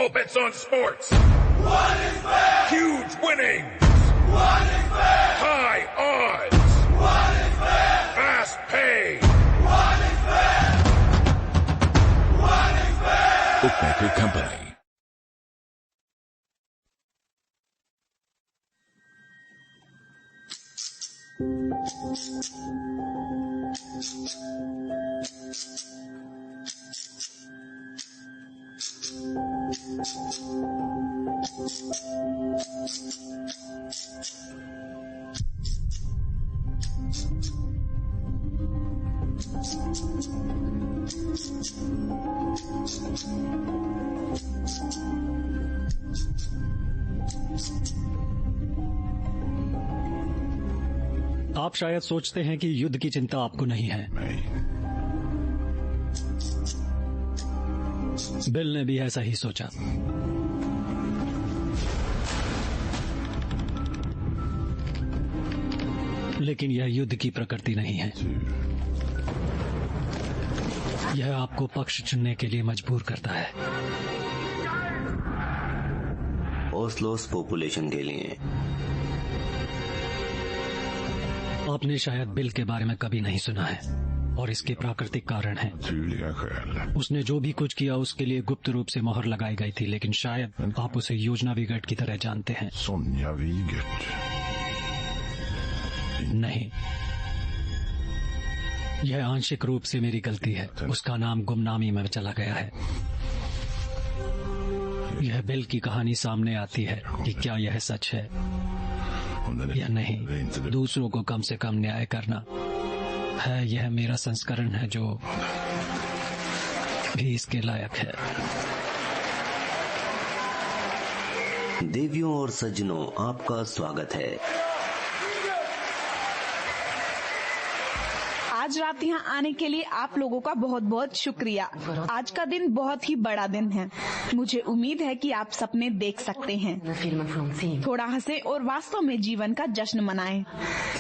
All bets on sports. What is bet? Huge winnings. What is bet? High odds. What is bet? Fast pay. What is bet? What is bet? Bookmaker Company. आप शायद सोचते हैं कि युद्ध की चिंता आपको नहीं है। बिल ने भी ऐसा ही सोचा। लेकिन यह युद्ध की प्रकृति नहीं है। यह आपको पक्ष चुनने के लिए मजबूर करता है। ओस्लोस पॉपुलेशन के लिए। आपने शायद बिल के बारे में कभी नहीं सुना है और इसके प्राकृतिक कारण हैं। उसने जो भी कुछ किया उसके लिए गुप्त रूप से मोहर लगाई गई थी, लेकिन शायद आप उसे योजना विगट की तरह जानते हैं। सोनिया विगट? नहीं, यह आंशिक रूप से मेरी गलती है। उसका नाम गुमनामी में चला गया है। यह बिल की कहानी सामने आती है कि क्या यह सच है या नहीं। दूसरों को कम से कम न्याय करना है, यह मेरा संस्करण है जो भी इसके लायक है। देवियों और सज्जनों, आपका स्वागत है। आज रात यहाँ आने के लिए आप लोगों का बहुत बहुत शुक्रिया। आज का दिन बहुत ही बड़ा दिन है। मुझे उम्मीद है कि आप सपने देख सकते हैं, थोड़ा हंसे और वास्तव में जीवन का जश्न मनाएं।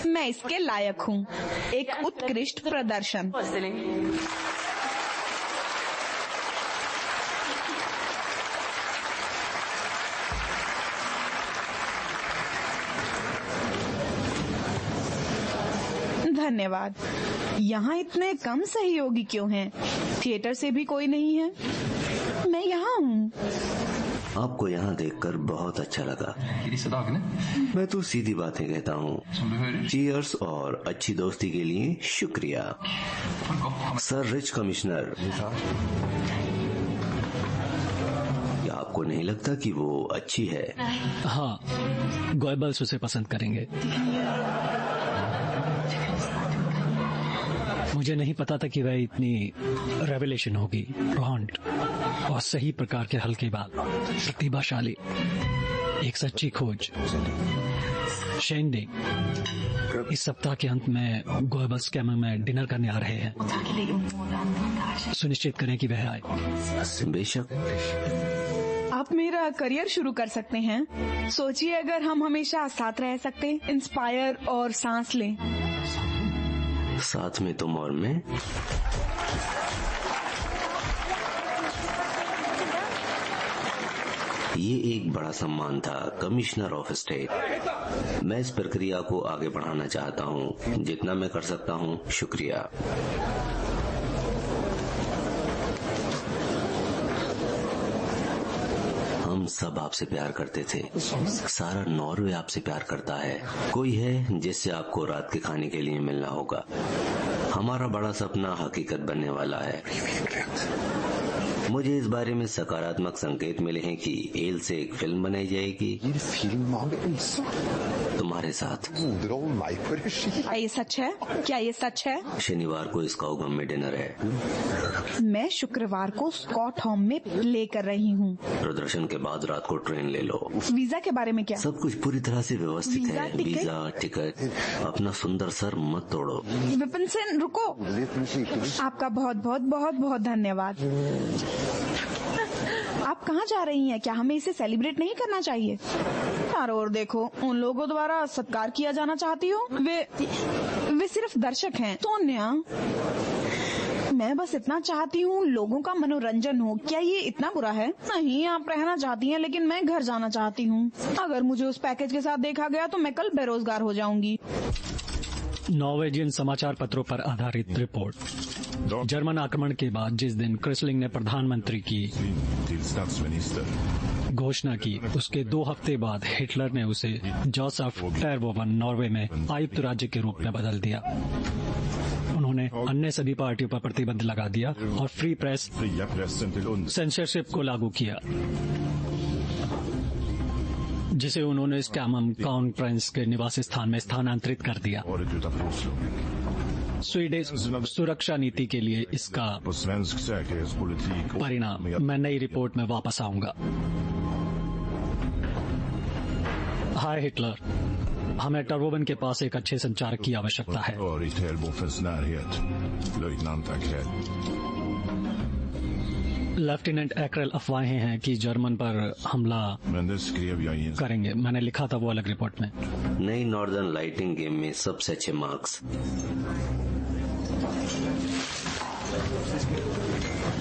मैं इसके लायक हूँ। एक उत्कृष्ट प्रदर्शन। धन्यवाद। यहाँ इतने कम सहयोगी क्यों हैं? थिएटर से भी कोई नहीं है। मैं यहाँ हूँ। आपको यहाँ देखकर बहुत अच्छा लगा। मैं तो सीधी बातें कहता हूँ। चीयर्स और अच्छी दोस्ती के लिए शुक्रिया। सर रिच कमिश्नर, क्या आपको नहीं लगता कि वो अच्छी है? हाँ, गोएबल्स उसे पसंद करेंगे। मुझे नहीं पता था कि वह इतनी रेवलेशन होगी। ब्लॉन्ड और सही प्रकार के हल्के बाल, प्रतिभाशाली, एक सच्ची खोज। शेंडिंग इस सप्ताह के अंत में गोएबल्स कैमल में डिनर करने आ रहे हैं। सुनिश्चित करें कि वह आए। बेशक। आप मेरा करियर शुरू कर सकते हैं। सोचिए अगर हम हमेशा साथ रह सकते, इंस्पायर और सांस लें। साथ में तुम और मैं? ये एक बड़ा सम्मान था, कमिश्नर ऑफ स्टेट। मैं इस प्रक्रिया को आगे बढ़ाना चाहता हूँ। जितना मैं कर सकता हूँ, शुक्रिया। हम सब आपसे प्यार करते थे। सारा नॉर्वे आपसे प्यार करता है। कोई है जिससे आपको रात के खाने के लिए मिलना होगा। हमारा बड़ा सपना हकीकत बनने वाला है। मुझे इस बारे में सकारात्मक संकेत मिले हैं कि एल से एक फिल्म बनाई जाएगी तुम्हारे साथ। क्या ये सच है? क्या ये सच है? शनिवार को स्कॉटहोम में डिनर है। मैं शुक्रवार को स्कॉटहोम में प्ले कर रही हूँ। प्रदर्शन के बाद रात को ट्रेन ले लो। वीजा के बारे में क्या? सब कुछ पूरी तरह से व्यवस्थित है। Visa, ticket. अपना सुंदर सर मत तोड़ो। विपिन सेन, रुको। आपका बहुत बहुत बहुत बहुत धन्यवाद। आप कहाँ जा रही हैं? क्या हमें इसे सेलिब्रेट नहीं करना चाहिए? चारों ओर देखो, उन लोगों द्वारा सत्कार किया जाना चाहती हो। वे सिर्फ दर्शक हैं। सोनिया, मैं बस इतना चाहती हूँ लोगों का मनोरंजन हो। क्या ये इतना बुरा है? नहीं, आप रहना चाहती हैं लेकिन मैं घर जाना चाहती हूँ। अगर मुझे उस पैकेज के साथ देखा गया तो मैं कल बेरोजगार हो जाऊंगी। नॉर्वेजियन समाचार पत्रों पर आधारित रिपोर्ट। जर्मन आक्रमण के बाद जिस दिन क्रिसलिंग ने प्रधानमंत्री की घोषणा की, उसके 2 हफ्ते बाद हिटलर ने उसे जोसेफ टेरवोवन नॉर्वे में आयुक्त राज्य के रूप में बदल दिया। उन्होंने अन्य सभी पार्टियों पर प्रतिबंध लगा दिया और फ्री प्रेस सेंसरशिप को लागू किया, जिसे उन्होंने स्टैमम कॉन्फ्रेंस के निवास स्थान में स्थानांतरित कर दिया। स्वीडिश सुरक्षा नीति के लिए इसका परिणाम मैं नई रिपोर्ट में वापस आऊंगा। हाय हिटलर, हमें टर्वोवन के पास एक अच्छे संचारक की आवश्यकता है। लेफ्टिनेंट एक्रेल अफवाहें हैं कि जर्मन पर हमला करेंगे। मैंने लिखा था वो अलग रिपोर्ट में। नई नॉर्दर्न लाइटिंग गेम में सबसे अच्छे मार्क्स।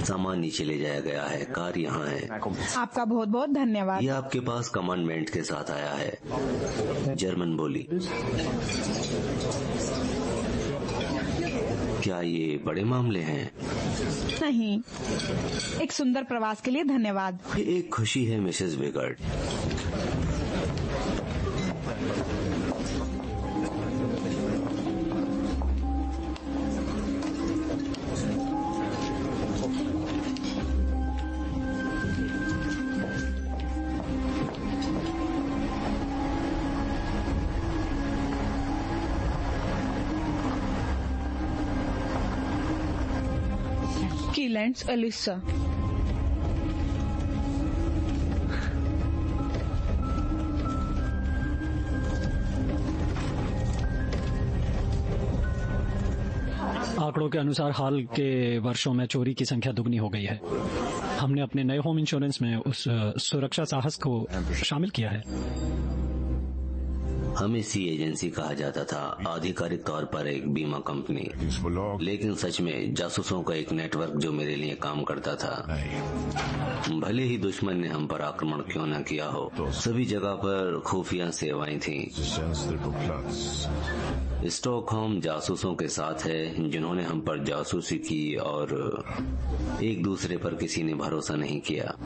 सामान नीचे ले जाया गया है, कार यहाँ है। आपका बहुत बहुत धन्यवाद। ये आपके पास कमांडमेंट के साथ आया है। जर्मन बोली। क्या ये बड़े मामले हैं? नहीं, एक सुंदर प्रवास के लिए धन्यवाद। एक खुशी है मिसेस वेगार्ड। कीलैंड्स एलिसा। आंकड़ों के अनुसार हाल के वर्षों में चोरी की संख्या दुगनी हो गई है। हमने अपने नए होम इंश्योरेंस में उस सुरक्षा साहस को शामिल किया है। हमें सी एजेंसी कहा जाता था, आधिकारिक तौर पर एक बीमा कंपनी, लेकिन सच में जासूसों का एक नेटवर्क जो मेरे लिए काम करता था। भले ही दुश्मन ने हम पर आक्रमण क्यों न किया हो, सभी जगह पर खुफिया सेवाएं थीं। स्टॉकहोम जासूसों के साथ है जिन्होंने हम पर जासूसी की और एक दूसरे पर किसी ने भरोसा नहीं किया।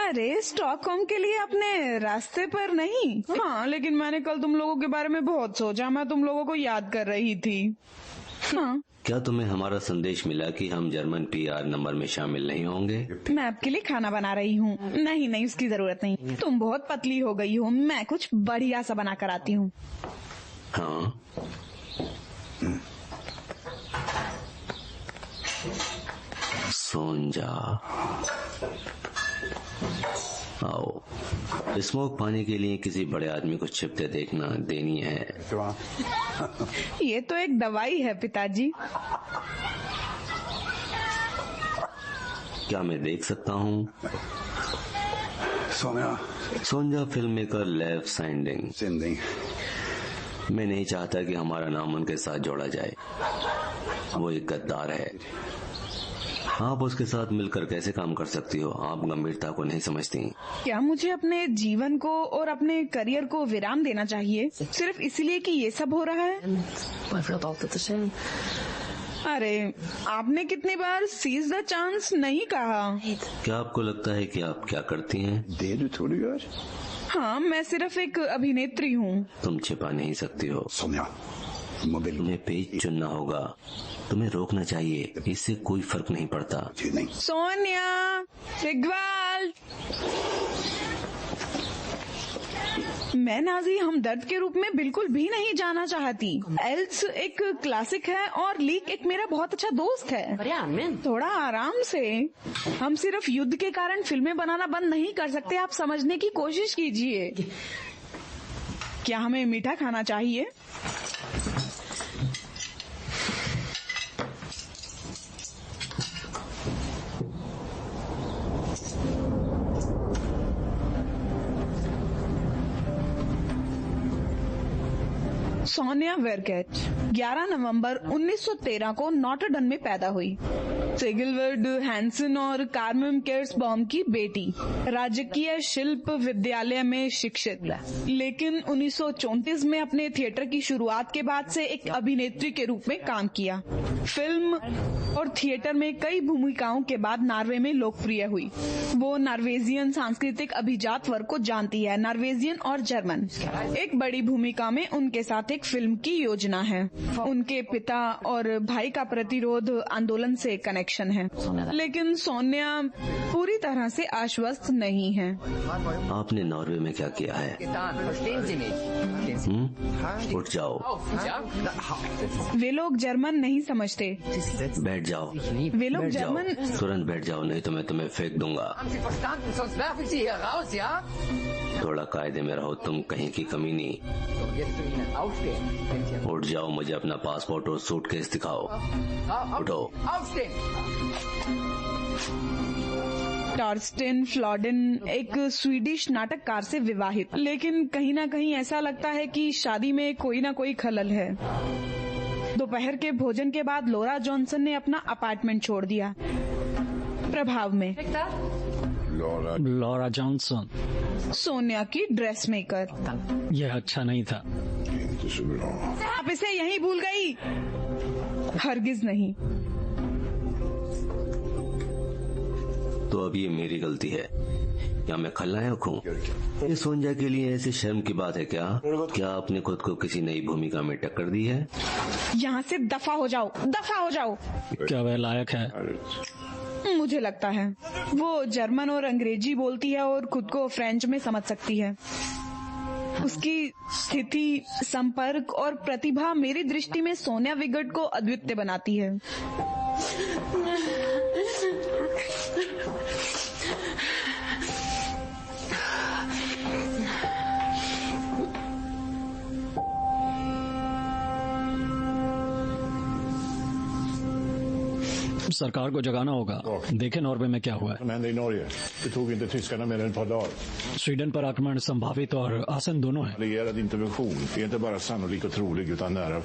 अरे, स्टॉकहोम के लिए अपने रास्ते पर नहीं? हाँ, लेकिन मैंने कल तुम लोगों के बारे में बहुत सोचा। मैं तुम लोगों को याद कर रही थी। हाँ। क्या तुम्हें हमारा संदेश मिला कि हम जर्मन पीआर नंबर में शामिल नहीं होंगे? मैं आपके लिए खाना बना रही हूँ। नहीं, उसकी जरूरत नहीं। तुम बहुत पतली हो गई हो। मैं कुछ बढ़िया सा बना कर आती हूँ। हाँ। सोन जा। आओ, स्मोक पाने के लिए किसी बड़े आदमी को छिपते देखना देनी है। ये तो एक दवाई है पिताजी। क्या मैं देख सकता हूँ? सोनिया फिल्म मेकर लेव साइंडिंग। मैं नहीं चाहता कि हमारा नाम उनके साथ जोड़ा जाए। वो एक गद्दार है। आप उसके साथ मिलकर कैसे काम कर सकती हो? आप गंभीरता को नहीं समझती। क्या मुझे अपने जीवन को और अपने करियर को विराम देना चाहिए सिर्फ इसलिए कि ये सब हो रहा है? अरे, आपने कितनी बार सीज द चांस नहीं कहा? क्या आपको लगता है कि आप क्या करती हैं? हाँ, मैं सिर्फ एक अभिनेत्री हूँ। तुम छिपा नहीं सकती हो। तुम्हें पेज चुनना होगा। तुम्हें रोकना चाहिए, इससे कोई फर्क नहीं पड़ता। सोनिया, इकबाल, मैं नाजी हमदर्द के रूप में बिल्कुल भी नहीं जाना चाहती। एल्स एक क्लासिक है और लीक एक मेरा बहुत अच्छा दोस्त है। थोड़ा आराम से, हम सिर्फ युद्ध के कारण फिल्में बनाना बंद नहीं कर सकते। आप समझने की कोशिश कीजिए। क्या हमें मीठा खाना चाहिए? सोनिया वेरकेट 11 नवंबर 1913 को नॉटरडम में पैदा हुई। सिगिलवर्ड हैंसन और कार्मेन केर्सबॉम की बेटी, राजकीय शिल्प विद्यालय में शिक्षित। लेकिन 1934 में अपने थिएटर की शुरुआत के बाद से एक अभिनेत्री के रूप में काम किया। फिल्म और थिएटर में कई भूमिकाओं के बाद नॉर्वे में लोकप्रिय हुई। वो नॉर्वेजियन सांस्कृतिक अभिजात वर्ग को जानती है, नॉर्वेजियन और जर्मन। एक बड़ी भूमिका में उनके साथ एक फिल्म की योजना है। उनके पिता और भाई का प्रतिरोध आंदोलन से कनेक्शन है, लेकिन सोनिया पूरी तरह से आश्वस्त नहीं है। आपने नॉर्वे में क्या किया है? उठ जाओ। वे लोग जर्मन नहीं समझते। बैठ जाओ। वे लोग जर्मन। तुरंत बैठ जाओ, नहीं तो मैं तुम्हें फेंक दूंगा। थोड़ा कायदे में रहो, तुम कहीं की कमी नहीं। उठ जाओ, मुझे अपना पासपोर्ट और सूटकेस दिखाओ। उठो। टॉर्स्टेन फ्लॉडेन एक स्वीडिश नाटककार से विवाहित, लेकिन कहीं ना कहीं ऐसा लगता है कि शादी में कोई ना कोई खलल है। दोपहर के भोजन के बाद लोरा जॉनसन ने अपना अपार्टमेंट छोड़ दिया। प्रभाव में लॉरा जॉनसन, सोनिया की ड्रेस मेकर। यह अच्छा नहीं था। आप इसे यहीं भूल गई? हरगिज नहीं। तो अब ये मेरी गलती है। क्या मैं खलनायक हूँ? ये सोनिया के लिए ऐसी शर्म की बात है क्या? क्या आपने खुद को किसी नई भूमिका में टक्कर दी है? यहाँ से दफा हो जाओ, दफा हो जाओ। क्या वह लायक है? मुझे लगता है वो जर्मन और अंग्रेजी बोलती है और खुद को फ्रेंच में समझ सकती है। उसकी स्थिति, संपर्क और प्रतिभा मेरी दृष्टि में सोनिया विगट को अद्वितीय बनाती है। सरकार को जगाना होगा। देखें नॉर्वे में क्या हुआ है। स्वीडन पर आक्रमण संभावित और आसन दोनों है।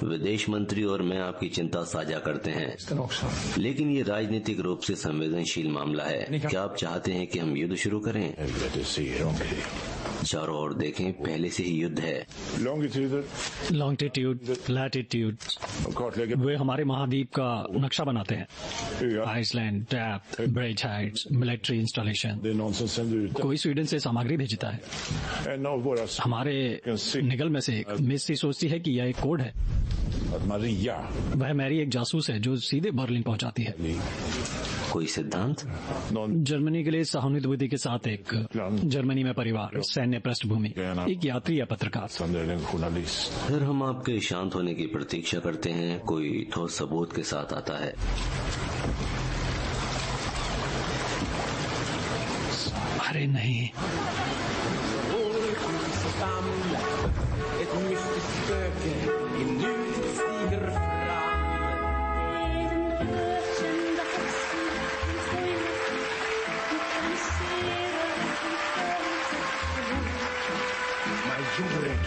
विदेश मंत्री और मैं आपकी चिंता साझा करते हैं, लेकिन ये राजनीतिक रूप से संवेदनशील मामला है। क्या आप चाहते हैं कि हम युद्ध शुरू करें? चारों ओर देखें, पहले से ही युद्ध है। लॉन्गिट्यूड, लैटिट्यूड, वे हमारे महाद्वीप का नक्शा बनाते हैं। Iceland, depth, bridge heights, military installation. कोई स्वीडन से सामग्री भेजता है। हमारे निगल में से एक मिस्सी सोचती है कि यह एक कोड है। वह मैरी एक जासूस है जो सीधे बर्लिन पहुंचाती है। कोई सिद्धांत? जर्मनी के लिए सहानुभूति के साथ एक जर्मनी में परिवार, सैन्य पृष्ठभूमि, एक यात्री या पत्रकार। फिर हम आपके शांत होने की प्रतीक्षा करते हैं। कोई ठोस सबूत के साथ आता है। अरे नहीं,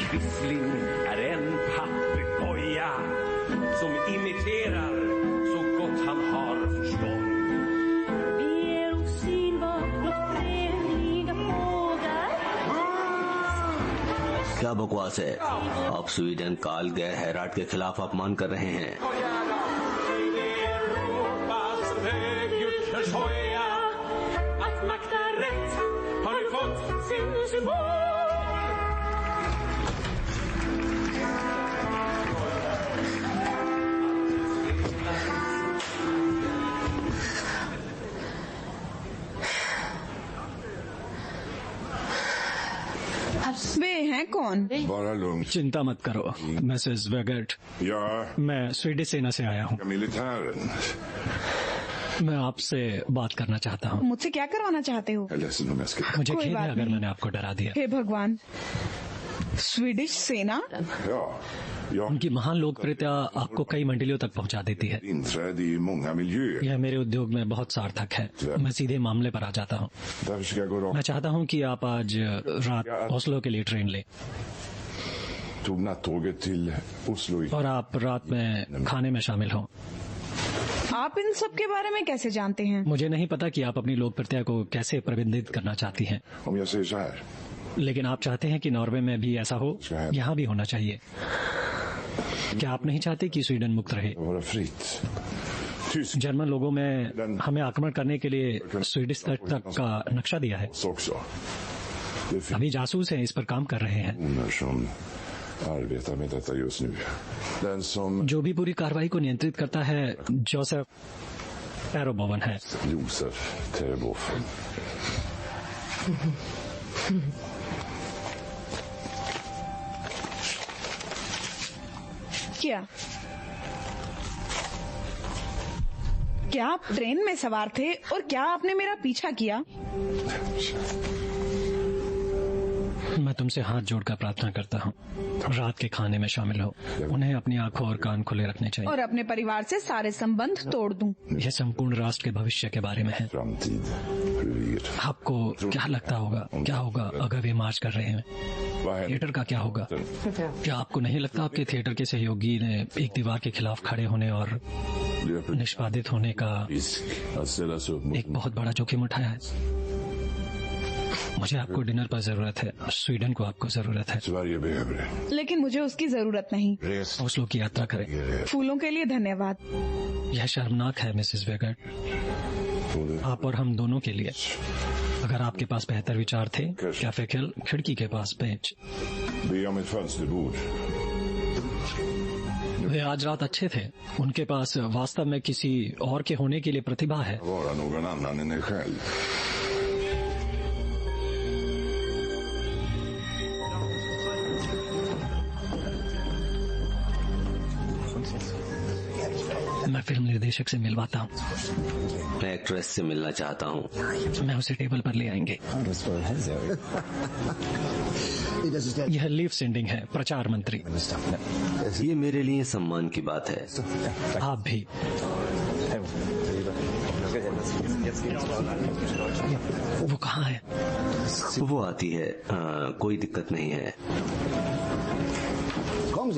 Quisling är en papegoja som imiterar så gott han har förstånd. Vi är osynbart blott fredliga fåglar. क्या बकवास है? आप स्वीडन काल गए हैराट के खिलाफ अपमान कर रहे हैं। Att makta rätt har nu fått sin symbol. वे हैं कौन? Bara lugn. चिंता मत करो मिसेस वेगर्ट, Ja, मैं स्वीडिश सेना से आया हूँ। militären. मैं आपसे बात करना चाहता हूँ। मुझसे क्या करवाना चाहते हो? Jag är ledsen om jag ska... मुझे कोई खेद है बात अगर नहीं। मैंने आपको डरा दिया। हे भगवान, स्वीडिश सेना? Ja, उनकी महान लोकप्रियता आपको कई मंडलियों तक पहुंचा देती है। inträde i många miljöer. यह मेरे उद्योग में बहुत सार्थक है। मैं सीधे मामले पर आ जाता हूँ। Därför ska jag gå मैं rakt. चाहता हूँ कि आप आज रात ओस्लो के लिए ट्रेन लें Tog nattåget till Oslo i... और आप रात में खाने में शामिल हों। आप इन सब के बारे में कैसे जानते हैं? मुझे नहीं पता कि आप अपनी लोकप्रियता को कैसे प्रबंधित करना चाहती हैं, Om jag säger så här. लेकिन आप चाहते हैं कि नॉर्वे में भी ऐसा हो, यहाँ भी होना चाहिए। क्या आप नहीं चाहते कि स्वीडन मुक्त रहे? Vara fritt. Tysk जर्मन लोगों में हमें आक्रमण करने के लिए स्वीडिश तट तक का नक्शा दिया है। också. Det finns अभी जासूस हैं, इस पर काम कर रहे हैं। personer som arbetar med detta just nu. Den som जो भी पूरी कार्रवाई को नियंत्रित करता है जोसेफ पैरोबोवन है। Josef Terboven. क्या आप ट्रेन में सवार थे और क्या आपने मेरा पीछा किया? मैं तुमसे हाथ जोड़कर प्रार्थना करता हूँ, रात के खाने में शामिल हो। उन्हें अपनी आंखों और कान खुले रखने चाहिए। और अपने परिवार से सारे संबंध तोड़ दूं। यह संपूर्ण राष्ट्र के भविष्य के बारे में है। Framtid. Hur आपको क्या लगता होगा, क्या होगा अगर वे मार्च कर रहे हैं? Vad händer? थिएटर का क्या होगा? क्या आपको नहीं लगता आपके थिएटर के सहयोगी ने एक दीवार के खिलाफ खड़े होने और Löper निष्पादित होने का risk att ställas upp mot एक बहुत बड़ा जोखिम उठाया है? मुझे आपको डिनर पर जरूरत है, स्वीडन को आपको जरूरत है। Sverige behöver det. लेकिन मुझे उसकी जरूरत नहीं। Res. ओस्लो की यात्रा करें। फूलों के लिए धन्यवाद। यह शर्मनाक है मिसेस वेगर्ट, Både आप और हम दोनों के लिए। अगर आपके पास बेहतर विचार थे, कैफे खेल खिड़की के पास bench. be om ett fönsterbord. वे आज रात अच्छे थे। उनके पास वास्तव में किसी और के होने के लिए प्रतिभा है। Vara någon annan än dig själv. मैं फिल्म निर्देशक से मिलवाता हूँ। मैं एक्ट्रेस से मिलना चाहता हूँ। मैं उसे टेबल पर ले आएंगे। यह लीव सेंडिंग है, प्रचार मंत्री। ये मेरे लिए सम्मान की बात है। आप भी। वो कहाँ है? वो आती है। कोई दिक्कत नहीं है।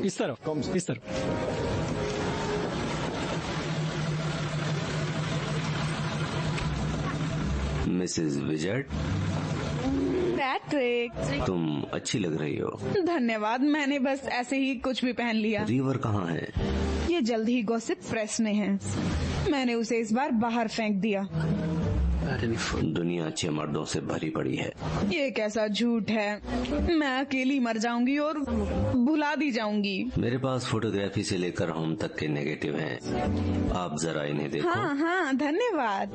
इस तरफ, इस तरफ। मिसेस विजर्ट, पैट्रिक, तुम अच्छी लग रही हो। धन्यवाद। मैंने बस ऐसे ही कुछ भी पहन लिया। रिवर कहाँ है? ये जल्द ही गॉसिप प्रेस में है। मैंने उसे इस बार बाहर फेंक दिया। दुनिया अच्छे मर्दों से भरी पड़ी है। ये कैसा झूठ है। मैं अकेली मर जाऊंगी और भुला दी जाऊंगी। मेरे पास फोटोग्राफी से लेकर होम तक के नेगेटिव हैं। आप जरा इन्हें देखो। हाँ हाँ, धन्यवाद।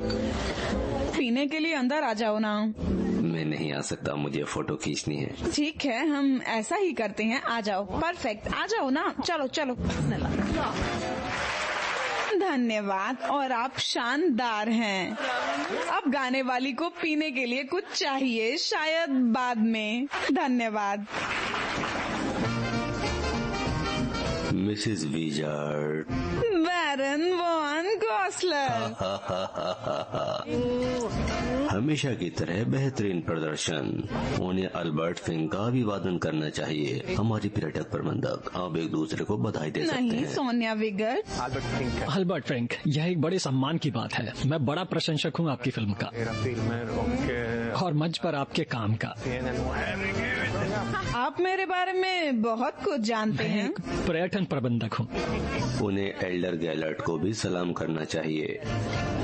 पीने के लिए अंदर आ जाओ ना। मैं नहीं आ सकता, मुझे फोटो खींचनी है। ठीक है, हम ऐसा ही करते हैं। आ जाओ। परफेक्ट, आ जाओ ना। चलो चलो। धन्यवाद। और आप शानदार हैं। अब गाने वाली को पीने के लिए कुछ चाहिए, शायद बाद में। धन्यवाद। Mrs Wiegert. Baron von Gossler. हमेशा की तरह बेहतरीन प्रदर्शन। उन्हें अल्बर्ट फिंक का अभिवादन करना चाहिए। हमारी पर्यटक प्रबंधक, आप एक दूसरे को बधाई दे सकते नहीं, हैं। सोनिया विगर्ट। अल्बर्ट फ्रैंक, यह एक बड़े सम्मान की बात है। मैं बड़ा प्रशंसक हूँ आपकी फिल्म का और मंच पर आपके काम का। आप मेरे बारे में बहुत कुछ जानते मैं हैं। एक पर्यटन प्रबंधक हूँ। उन्हें एल्डर गैलर्ट को भी सलाम करना चाहिए।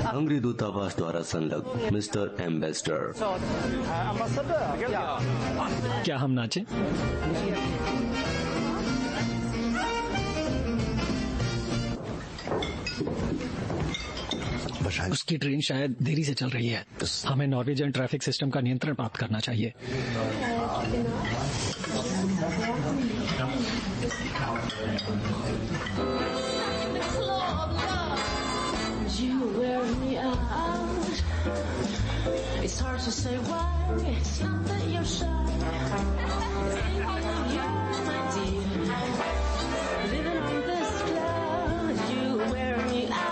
हंगरी दूतावास द्वारा संलग्न मिस्टर एम्बेसडर। क्या हम नाचे? उसकी ट्रेन शायद देरी से चल रही है। हमें नॉर्वेजियन ट्रैफिक सिस्टम का नियंत्रण प्राप्त करना चाहिए। You wear me out. It's hard to say why. It's not that you're shy. Thinking of you, my dear. Living on this cloud. You wear me out.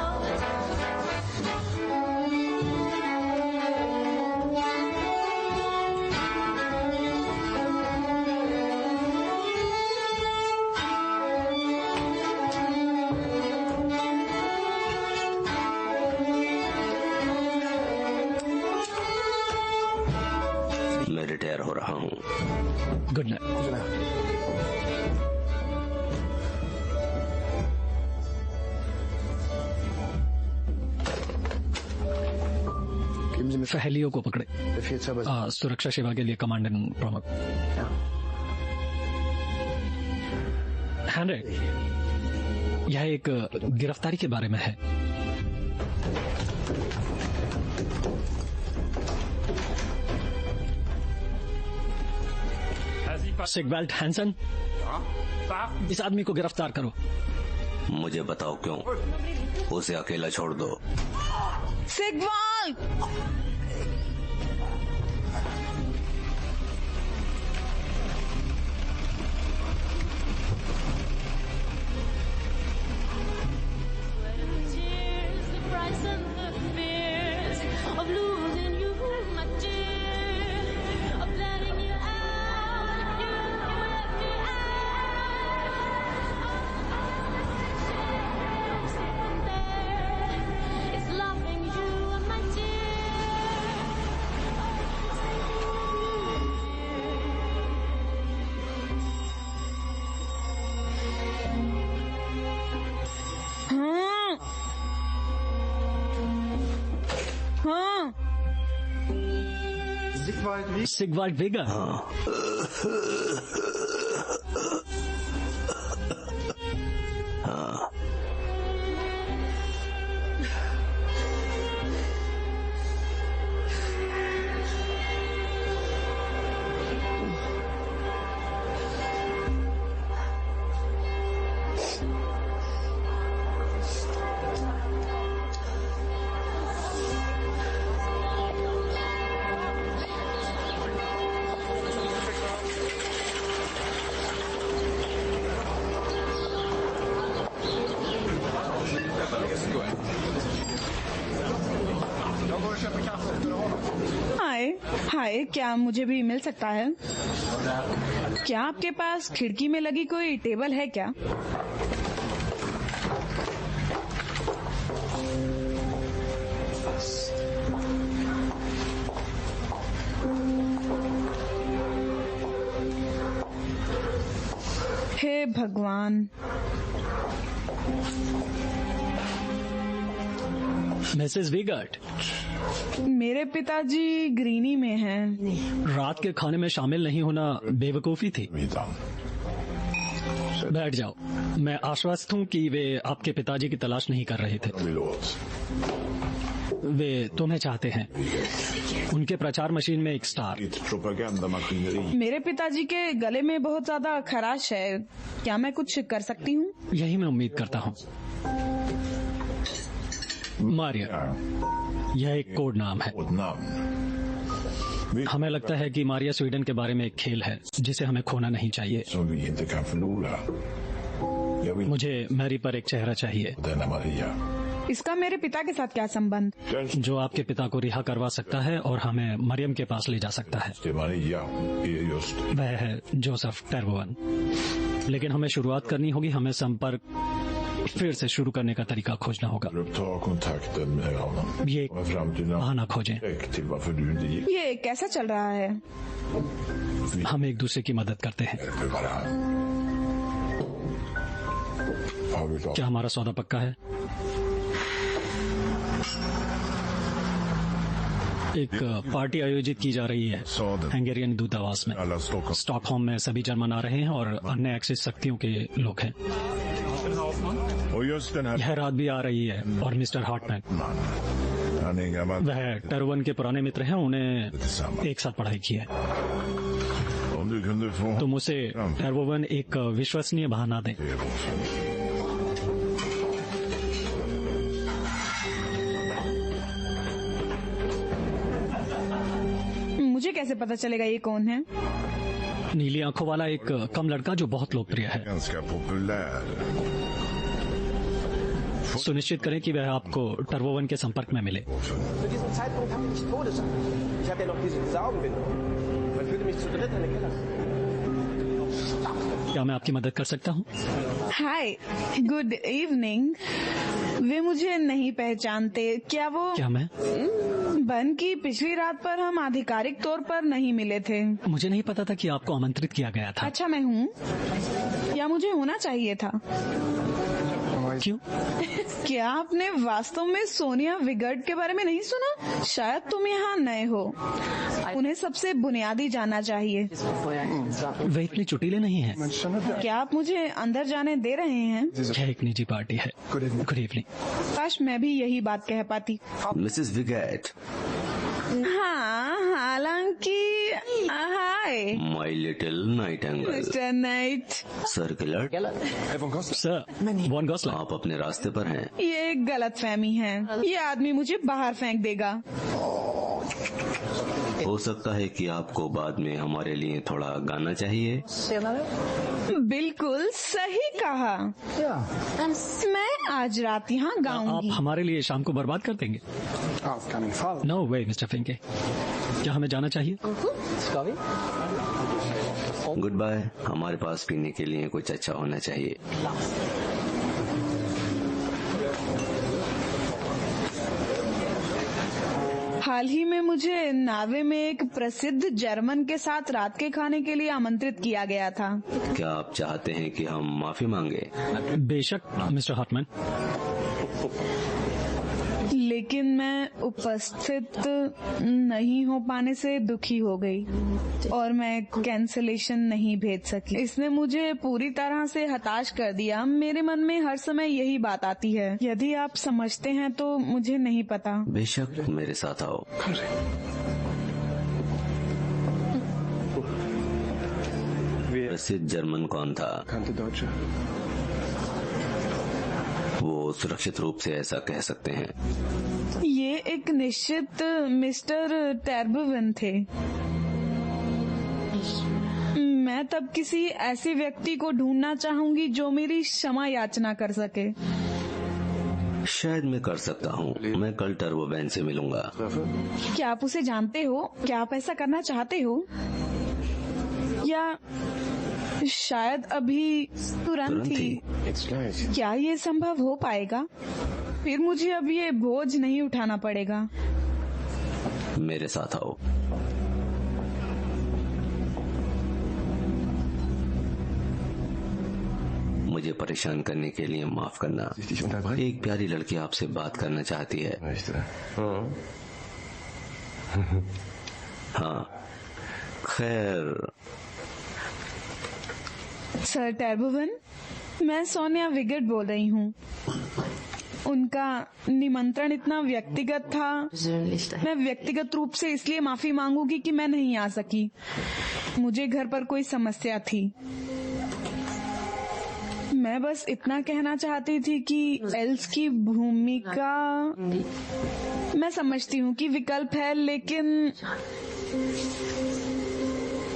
मैं रिटायर हो रहा हूँ। Good night. पहलियों को पकड़े। सुरक्षा सेवा के लिए कमांडेंट प्रमुख हेनरी, यह एक गिरफ्तारी के बारे में है। सिगवेल्ट हैंसन, इस आदमी को गिरफ्तार करो। मुझे बताओ क्यों? उसे अकेला छोड़ दो। सिगवेल्ट! सिगवाल्ड वेगा। हाय, क्या मुझे भी मिल सकता है? क्या आपके पास खिड़की में लगी कोई टेबल है क्या? हे भगवान। मिसेस विगर्ट, मेरे पिताजी ग्रीनी में हैं। रात के खाने में शामिल नहीं होना बेवकूफी थी। बैठ जाओ। मैं आश्वस्त हूँ कि वे आपके पिताजी की तलाश नहीं कर रहे थे। वे तुम्हें चाहते हैं। उनके प्रचार मशीन में एक स्टार। मेरे पिताजी के गले में बहुत ज्यादा खराश है। क्या मैं कुछ कर सकती हूँ? यही मैं उम्मीद करता हूँ। मारिया, यह एक कोड नाम है। हमें लगता है कि मारिया स्वीडन के बारे में एक खेल है जिसे हमें खोना नहीं चाहिए। मुझे मैरी पर एक चेहरा चाहिए। इसका मेरे पिता के साथ क्या संबंध? जो आपके पिता को रिहा करवा सकता है और हमें मरियम के पास ले जा सकता है, वह है जोसेफ टेरवोवन। लेकिन हमें शुरुआत करनी होगी। हमें संपर्क फिर से शुरू करने का तरीका खोजना होगा। ये बहाना खोजें। ये कैसा चल रहा है? हम एक दूसरे की मदद करते हैं। क्या हमारा सौदा पक्का है? एक पार्टी आयोजित की जा रही है हंगेरियन दूतावास में। स्टॉकहोम में सभी जर्मन आ रहे हैं और अन्य एक्सिस शक्तियों के लोग हैं। यह रात भी आ रही है। और मिस्टर हार्टमैन, वह टेरवन के पुराने मित्र हैं। उन्हें एक साथ पढ़ाई की है। तुम उसे टेरवन एक विश्वसनीय बहाना दें। कैसे पता चलेगा ये कौन है? नीली आंखों वाला एक कम लड़का जो बहुत लोकप्रिय है। Ganska populär. सुनिश्चित करें कि वह आपको टर्बोवन के संपर्क में मिले। Zu diesem Zeitpunkt haben wir nicht Todesangst. Ich habe ja noch diese Saugenbindung. Man würde mich zu dritt in den Keller. क्या मैं आपकी मदद कर सकता हूँ? हाय, गुड इवनिंग। वे मुझे नहीं पहचानते। क्या वो क्या मैं? बन की पिछली रात पर हम आधिकारिक तौर पर नहीं मिले थे। मुझे नहीं पता था कि आपको आमंत्रित किया गया था। अच्छा, मैं हूँ या मुझे होना चाहिए था? क्यों? क्या आपने वास्तव में सोनिया विगर्ड के बारे में नहीं सुना? शायद तुम यहाँ नए हो। उन्हें सबसे बुनियादी जानना चाहिए। वे इतनी चुटीले नहीं हैं। क्या आप मुझे अंदर जाने दे रहे हैं? यह एक निजी पार्टी है। Good evening. काश मैं भी यही बात कह पाती। मिसेस विगेट। हाँ, हालांकि hi my little nightingale. Mister Knight. Sir Gillard, sir, von Gossler. आप अपने रास्ते पर हैं। ये एक गलत फहमी है। ये आदमी मुझे बाहर फेंक देगा। हो सकता है कि आपको बाद में हमारे लिए थोड़ा गाना चाहिए। बिल्कुल सही कहा। मैं आज रात यहाँ आप गाऊंगी। हमारे लिए शाम को बर्बाद कर देंगे? No way mister Finke. क्या हमें जाना चाहिए? Good bye. हमारे पास पीने के लिए कुछ अच्छा होना चाहिए। हाल ही में मुझे नावे में एक प्रसिद्ध जर्मन के साथ रात के खाने के लिए आमंत्रित किया गया था। क्या आप चाहते हैं कि हम माफी मांगे? बेशक मिस्टर हॉटमैन। लेकिन मैं उपस्थित नहीं हो पाने से दुखी हो गई और मैं कैंसलेशन नहीं भेज सकी। इसने मुझे पूरी तरह से हताश कर दिया। मेरे मन में हर समय यही बात आती है। यदि आप समझते हैं तो मुझे नहीं पता। बेशक, मेरे साथ आओ। प्रसिद्ध जर्मन कौन था? वो सुरक्षित रूप से ऐसा कह सकते हैं। ये एक निश्चित मिस्टर टर्बोवन थे। मैं तब किसी ऐसे व्यक्ति को ढूंढना चाहूंगी जो मेरी क्षमा याचना कर सके। शायद मैं कर सकता हूँ। मैं कल टर्बोवन से मिलूंगा। क्या आप उसे जानते हो? क्या आप ऐसा करना चाहते हो? या शायद अभी तुरंत ही? क्या ये संभव हो पाएगा? फिर मुझे अब ये बोझ नहीं उठाना पड़ेगा। मेरे साथ आओ। मुझे परेशान करने के लिए माफ करना। एक प्यारी लड़की आपसे बात करना चाहती है। हाँ, खैर। सर टर्बोवन, मैं सोनिया विगर्ड बोल रही हूँ। उनका निमंत्रण इतना व्यक्तिगत था। मैं व्यक्तिगत रूप से इसलिए माफी मांगूंगी कि मैं नहीं आ सकी। मुझे घर पर कोई समस्या थी। मैं बस इतना कहना चाहती थी कि एल्स की भूमिका मैं समझती हूँ कि विकल्प है, लेकिन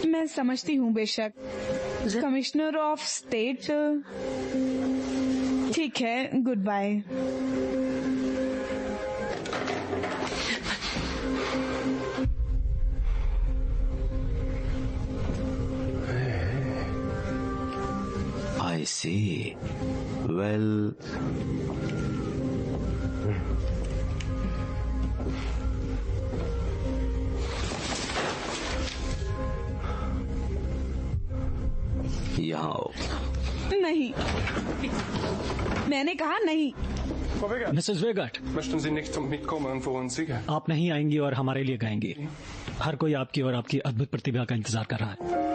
मैं समझती हूँ बेशक। Commissioner of state. ठीक है, good bye. I see. Well, यहाँ आओ। नहीं, मैंने कहा नहीं। मिसेस वेगट, Möchten Sie nicht mitkommen und für uns singen? आप नहीं आएंगी और हमारे लिए गाएंगी। हर कोई आपकी और आपकी अद्भुत प्रतिभा का इंतजार कर रहा है।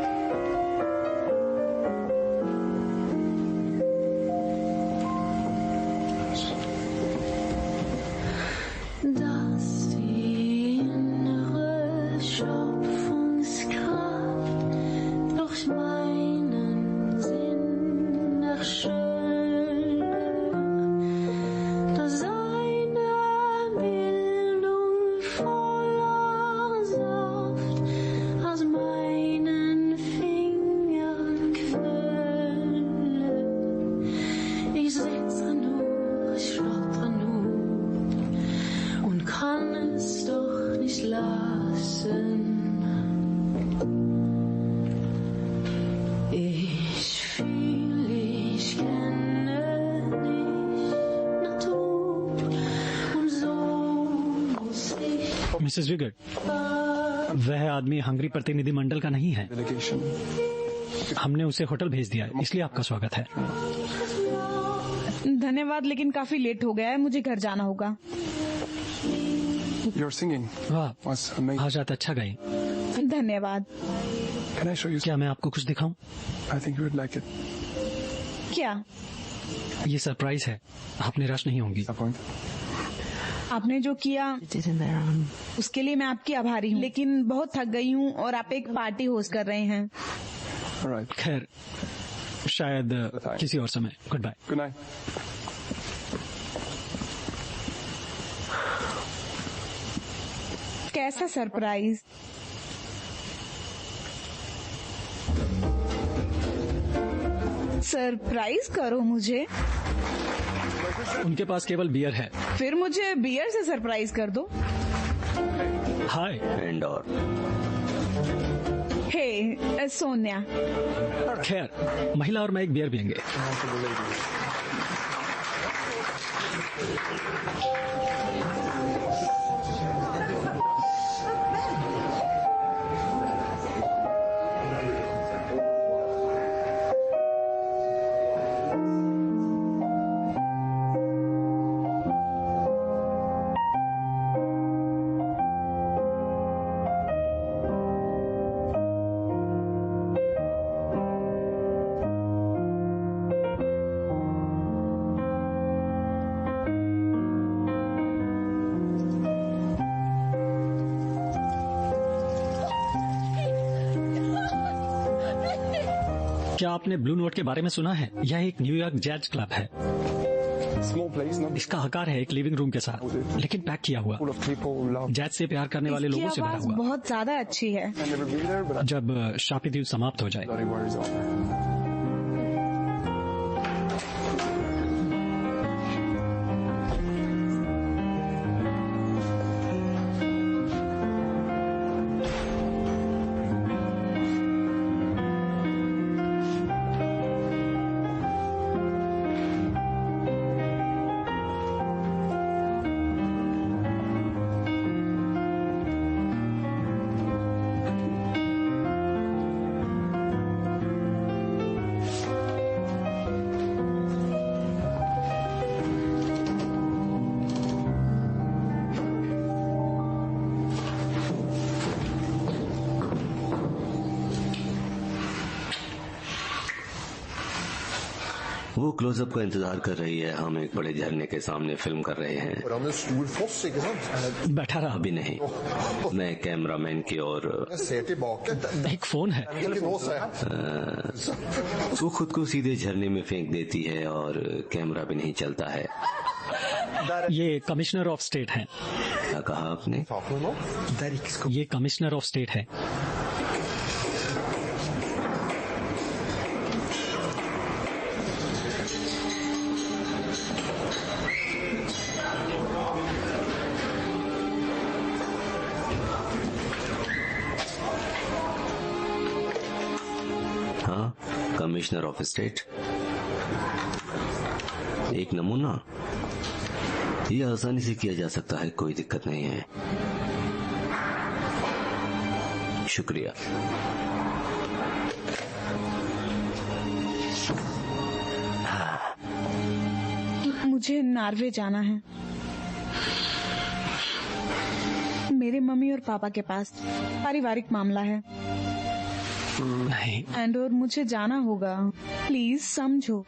मिसेस विगट, वह आदमी हंगरी प्रतिनिधिमंडल का नहीं है। हमने उसे होटल भेज दिया है, इसलिए आपका स्वागत है। धन्यवाद, लेकिन काफी लेट हो गया है, मुझे घर जाना होगा। Your singing was amazing. आज रात अच्छा गई। धन्यवाद। Can I show you? क्या मैं आपको कुछ दिखाऊं? I think you would like it. क्या? ये सरप्राइज है, आप निराश नहीं होंगी। आपने जो किया उसके लिए मैं आपकी आभारी हूँ, लेकिन बहुत थक गई हूँ और आप एक पार्टी होस्ट कर रहे हैं। खैर, शायद किसी और समय। Good bye. Good night. कैसा सरप्राइज? सरप्राइज करो मुझे। उनके पास केवल बियर है। फिर मुझे बियर से सरप्राइज कर दो। हाय इंडोर। हे सोनिया। खैर, महिला और मैं एक बियर पियेंगे। क्या आपने ब्लू नोट के बारे में सुना है? यह एक न्यूयॉर्क जैज क्लब है। इसका आकार है एक लिविंग रूम के साथ, लेकिन पैक किया हुआ। जैज से प्यार करने वाले लोगों से भरा हुआ। बहुत ज्यादा अच्छी है। जब शापित समाप्त हो जाए। वो क्लोजअप का इंतजार कर रही है। हम एक बड़े झरने के सामने फिल्म कर रहे हैं। बैठा रहा। अभी नहीं, मैं कैमरामैन की ओर। एक फोन है। वो खुद को सीधे झरने में फेंक देती है और कैमरा भी नहीं चलता है। ये कमिश्नर ऑफ स्टेट है। क्या कहा आपने? ये कमिश्नर ऑफ स्टेट है। कमिश्नर ऑफ स्टेट, एक नमूना। ये आसानी से किया जा सकता है, कोई दिक्कत नहीं है। शुक्रिया। मुझे नॉर्वे जाना है, मेरे मम्मी और पापा के पास। पारिवारिक मामला है। नहीं, एंडोर, मुझे जाना होगा, प्लीज समझो।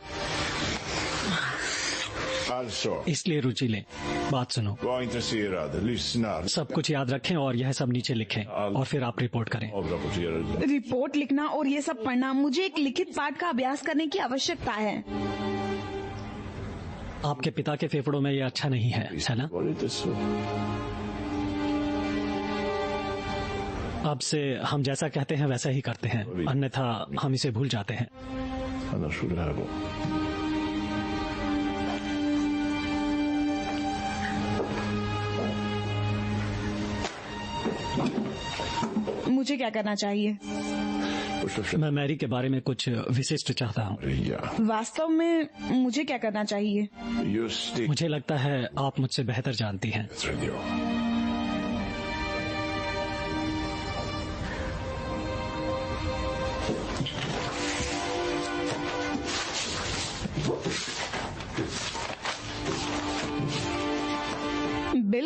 इसलिए रुचि लें, बात सुनो। सब कुछ याद रखें और यह सब नीचे लिखें और फिर आप रिपोर्ट करें। रिपोर्ट लिखना और ये सब पढ़ना, मुझे एक लिखित पाठ का अभ्यास करने की आवश्यकता है। आपके पिता के फेफड़ों में ये अच्छा नहीं है ना? अब से हम जैसा कहते हैं वैसा ही करते हैं, अन्यथा हम इसे भूल जाते हैं। मुझे क्या करना चाहिए? मैं मैरी के बारे में कुछ विशिष्ट चाहता हूँ। वास्तव में मुझे क्या करना चाहिए? मुझे लगता है आप मुझसे बेहतर जानती हैं।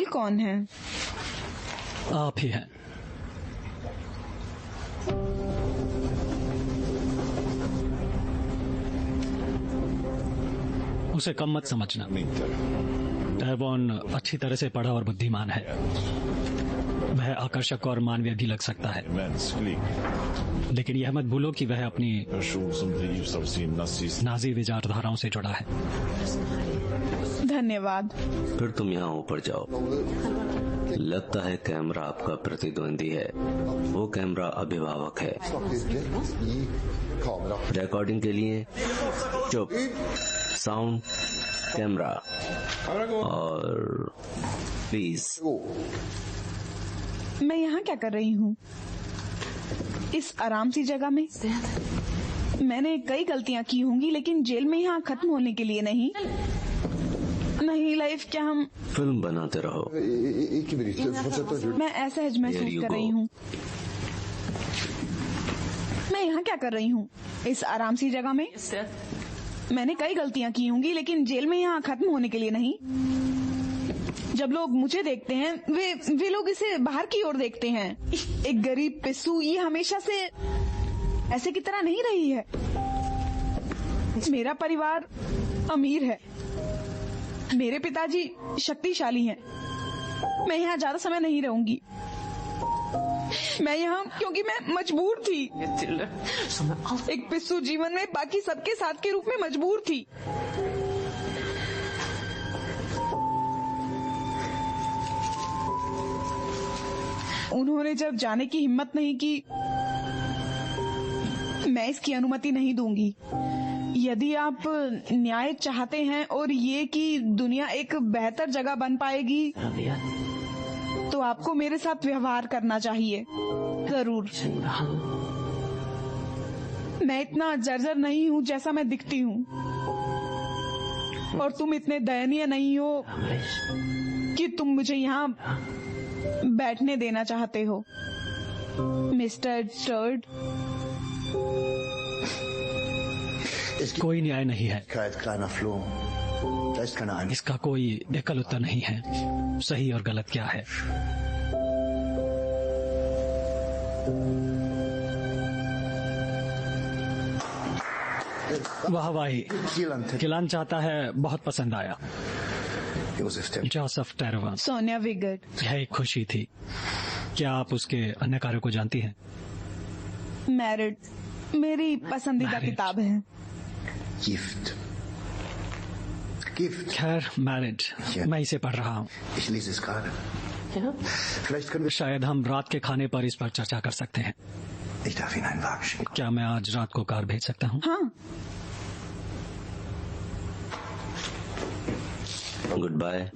कौन है? आप ही हैं। उसे कम मत समझना। टैवॉन अच्छी तरह से पढ़ा और बुद्धिमान है। वह आकर्षक और मानवीय भी लग सकता है, लेकिन यह मत भूलो कि वह अपनी नाजी विचारधाराओं से जुड़ा है। धन्यवाद। फिर तुम यहाँ ऊपर जाओ। लगता है कैमरा आपका प्रतिद्वंदी है। वो कैमरा अभिभावक है। रिकॉर्डिंग के लिए चुप, साउंड, कैमरा और प्लीज। मैं यहाँ क्या कर रही हूँ इस आराम सी जगह में? मैंने कई गलतियाँ की होंगी, लेकिन जेल में यहाँ खत्म होने के लिए नहीं। नहीं लाइफ, क्या हम फिल्म बनाते रहो। मैं असहज महसूस कर रही हूँ। मैं यहाँ क्या कर रही हूँ इस आराम सी जगह में? मैंने कई गलतियाँ की होंगी, लेकिन जेल में यहाँ खत्म होने के लिए नहीं। जब लोग मुझे देखते हैं, वे लोग इसे बाहर की ओर देखते हैं। एक गरीब पिस्सू ये हमेशा से ऐसे की तरह नहीं रही है। मेरा परिवार अमीर है। मेरे पिताजी शक्तिशाली हैं। मैं यहाँ ज्यादा समय नहीं रहूंगी। मैं यहाँ क्योंकि मैं मजबूर थी। एक पिस्सू जीवन में बाकी सबके साथ के रूप में मजबूर थी। उन्होंने जब जाने की हिम्मत नहीं की, मैं इसकी अनुमति नहीं दूंगी। यदि आप न्याय चाहते हैं और ये कि दुनिया एक बेहतर जगह बन पाएगी, तो आपको मेरे साथ व्यवहार करना चाहिए। जरूर। मैं इतना जर्जर नहीं हूँ जैसा मैं दिखती हूँ, और तुम इतने दयनीय नहीं हो कि तुम मुझे यहाँ बैठने देना चाहते हो, मिस्टर टर्ड। कोई न्याय नहीं है। इसका कोई एकल उत्तर नहीं है। सही और गलत क्या है? वाहवाही। किलान चाहता है, बहुत पसंद आया। जोसेफ टेरवन। सोनिया विगट। यह एक खुशी थी। क्या आप उसके अन्य कार्यों को जानती हैं? मैरिड मेरी पसंदीदा किताब है। खैर, मैरिड मैं इसे पढ़ रहा हूँ। शायद हम रात के खाने पर इस पर चर्चा कर सकते हैं। क्या मैं आज रात को कार भेज सकता हूँ? हाँ। Good bye,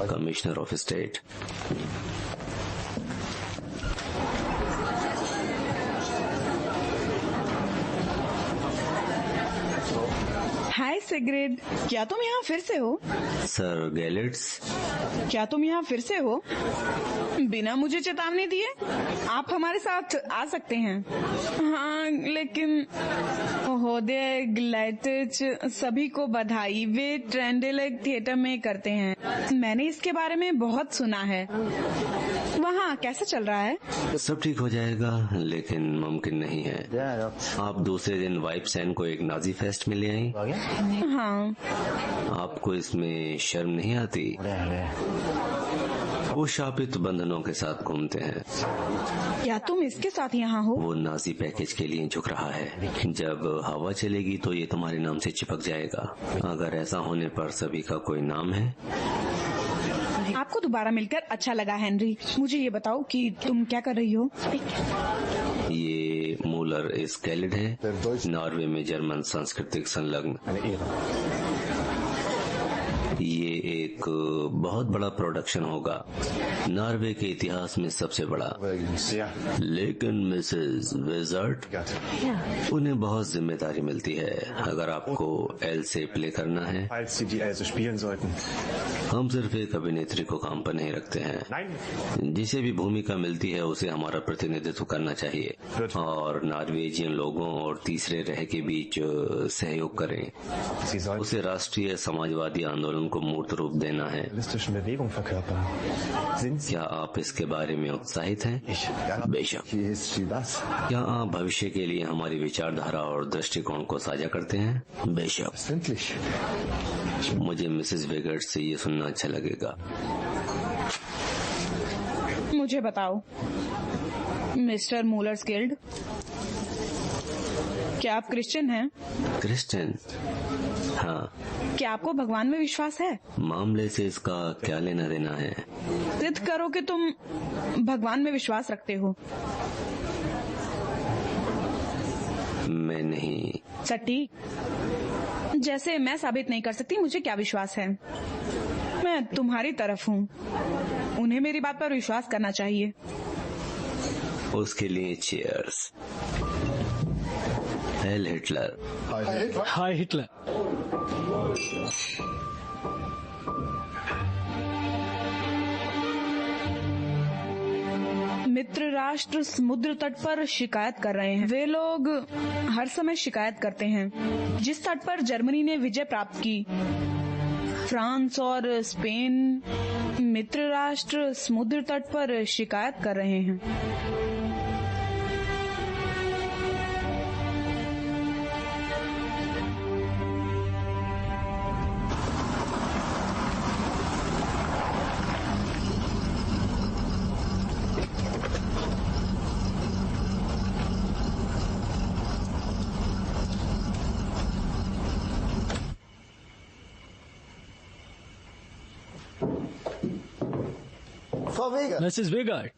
commissioner of state. Hi cigarette, क्या तुम यहाँ फिर से हो? सर गैलेट्स, क्या तुम यहाँ फिर से हो? बिना मुझे चेतावनी दिए आप हमारे साथ आ सकते हैं। हाँ, लेकिन ओहदे ग्लाइटेज, सभी को बधाई। वे ट्रेंडेलेग थिएटर में करते हैं। मैंने इसके बारे में बहुत सुना है। वहाँ कैसा चल रहा है? सब ठीक हो जाएगा, लेकिन मुमकिन नहीं है। आप दूसरे दिन वाइफ सैन को एक नाजी फेस्ट में ले आई। हाँ। आपको इसमें शर्म नहीं आती? वो शापित बंधनों के साथ घूमते हैं। क्या तुम इसके साथ यहाँ हो? वो नाजी पैकेज के लिए झुक रहा है। जब हवा चलेगी तो ये तुम्हारे नाम से चिपक जाएगा। अगर ऐसा होने पर सभी का कोई नाम है। आपको दोबारा मिलकर अच्छा लगा हेनरी। मुझे ये बताओ कि तुम क्या कर रही हो? ये मूलर स्केलिड है, नॉर्वे में जर्मन सांस्कृतिक संलग्न। ये एक बहुत बड़ा प्रोडक्शन होगा, नॉर्वे के इतिहास में सबसे बड़ा। लेकिन मिसेस विजर्ट, उन्हें बहुत जिम्मेदारी मिलती है। अगर आपको एल से प्ले करना है, हम सिर्फ एक अभिनेत्री को काम पर नहीं रखते हैं। जिसे भी भूमिका मिलती है उसे हमारा प्रतिनिधित्व करना चाहिए और नॉर्वेजियन लोगों और तीसरे रह के बीच सहयोग करें। उसे राष्ट्रीय समाजवादी आंदोलन को मूर्त रूप देना है। क्या आप इसके बारे में उत्साहित हैं? बेशक। क्या आप भविष्य के लिए हमारी विचारधारा और दृष्टिकोण को साझा करते हैं? बेशक। मुझे मिसेस वेगर्ट से ये सुनना अच्छा लगेगा। मुझे बताओ मिस्टर मूलर्स गिल्ड, क्या आप क्रिश्चियन हैं? क्रिश्चियन? हाँ। क्या आपको भगवान में विश्वास है? मामले से इसका क्या लेना देना है? सिद्ध करो कि तुम भगवान में विश्वास रखते हो। मैं नहीं। सटीक। जैसे मैं साबित नहीं कर सकती मुझे क्या विश्वास है। मैं तुम्हारी तरफ हूँ, उन्हें मेरी बात पर विश्वास करना चाहिए। उसके लिए cheers. Heil Hitler. Hi Hitler. मित्र राष्ट्र समुद्र तट पर शिकायत कर रहे हैं। वे लोग हर समय शिकायत करते हैं। जिस तट पर जर्मनी ने विजय प्राप्त की, फ्रांस और स्पेन मित्र राष्ट्र समुद्र तट पर शिकायत कर रहे हैं। मिसेस वेगार्ड।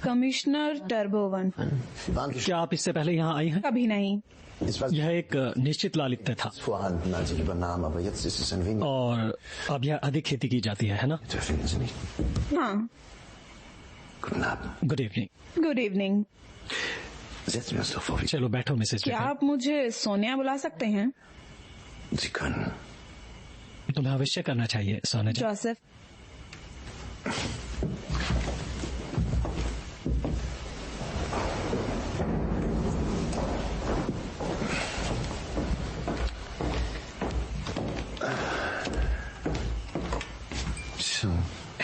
कमिश्नर टर्बोवन। क्या आप इससे पहले यहाँ आई हैं? कभी नहीं। यह एक निश्चित लालित्य था और अब यह अधिक खेती की जाती है ना? हाँ। Good evening. Good evening. चलो बैठो मिसेस। क्या आप मुझे सोनिया बुला सकते हैं? तुम्हें अवश्य करना चाहिए Sonia. Joseph.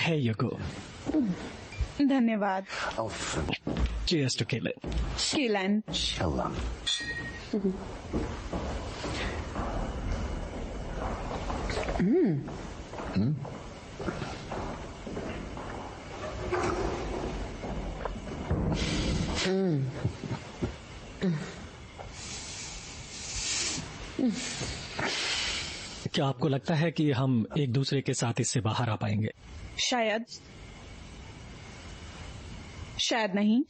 Here you go. धन्यवाद। Cheers to Kaylan. Kaylan. क्या आपको लगता है कि हम एक दूसरे के साथ इससे बाहर आ पाएंगे? शायद, शायद नहीं।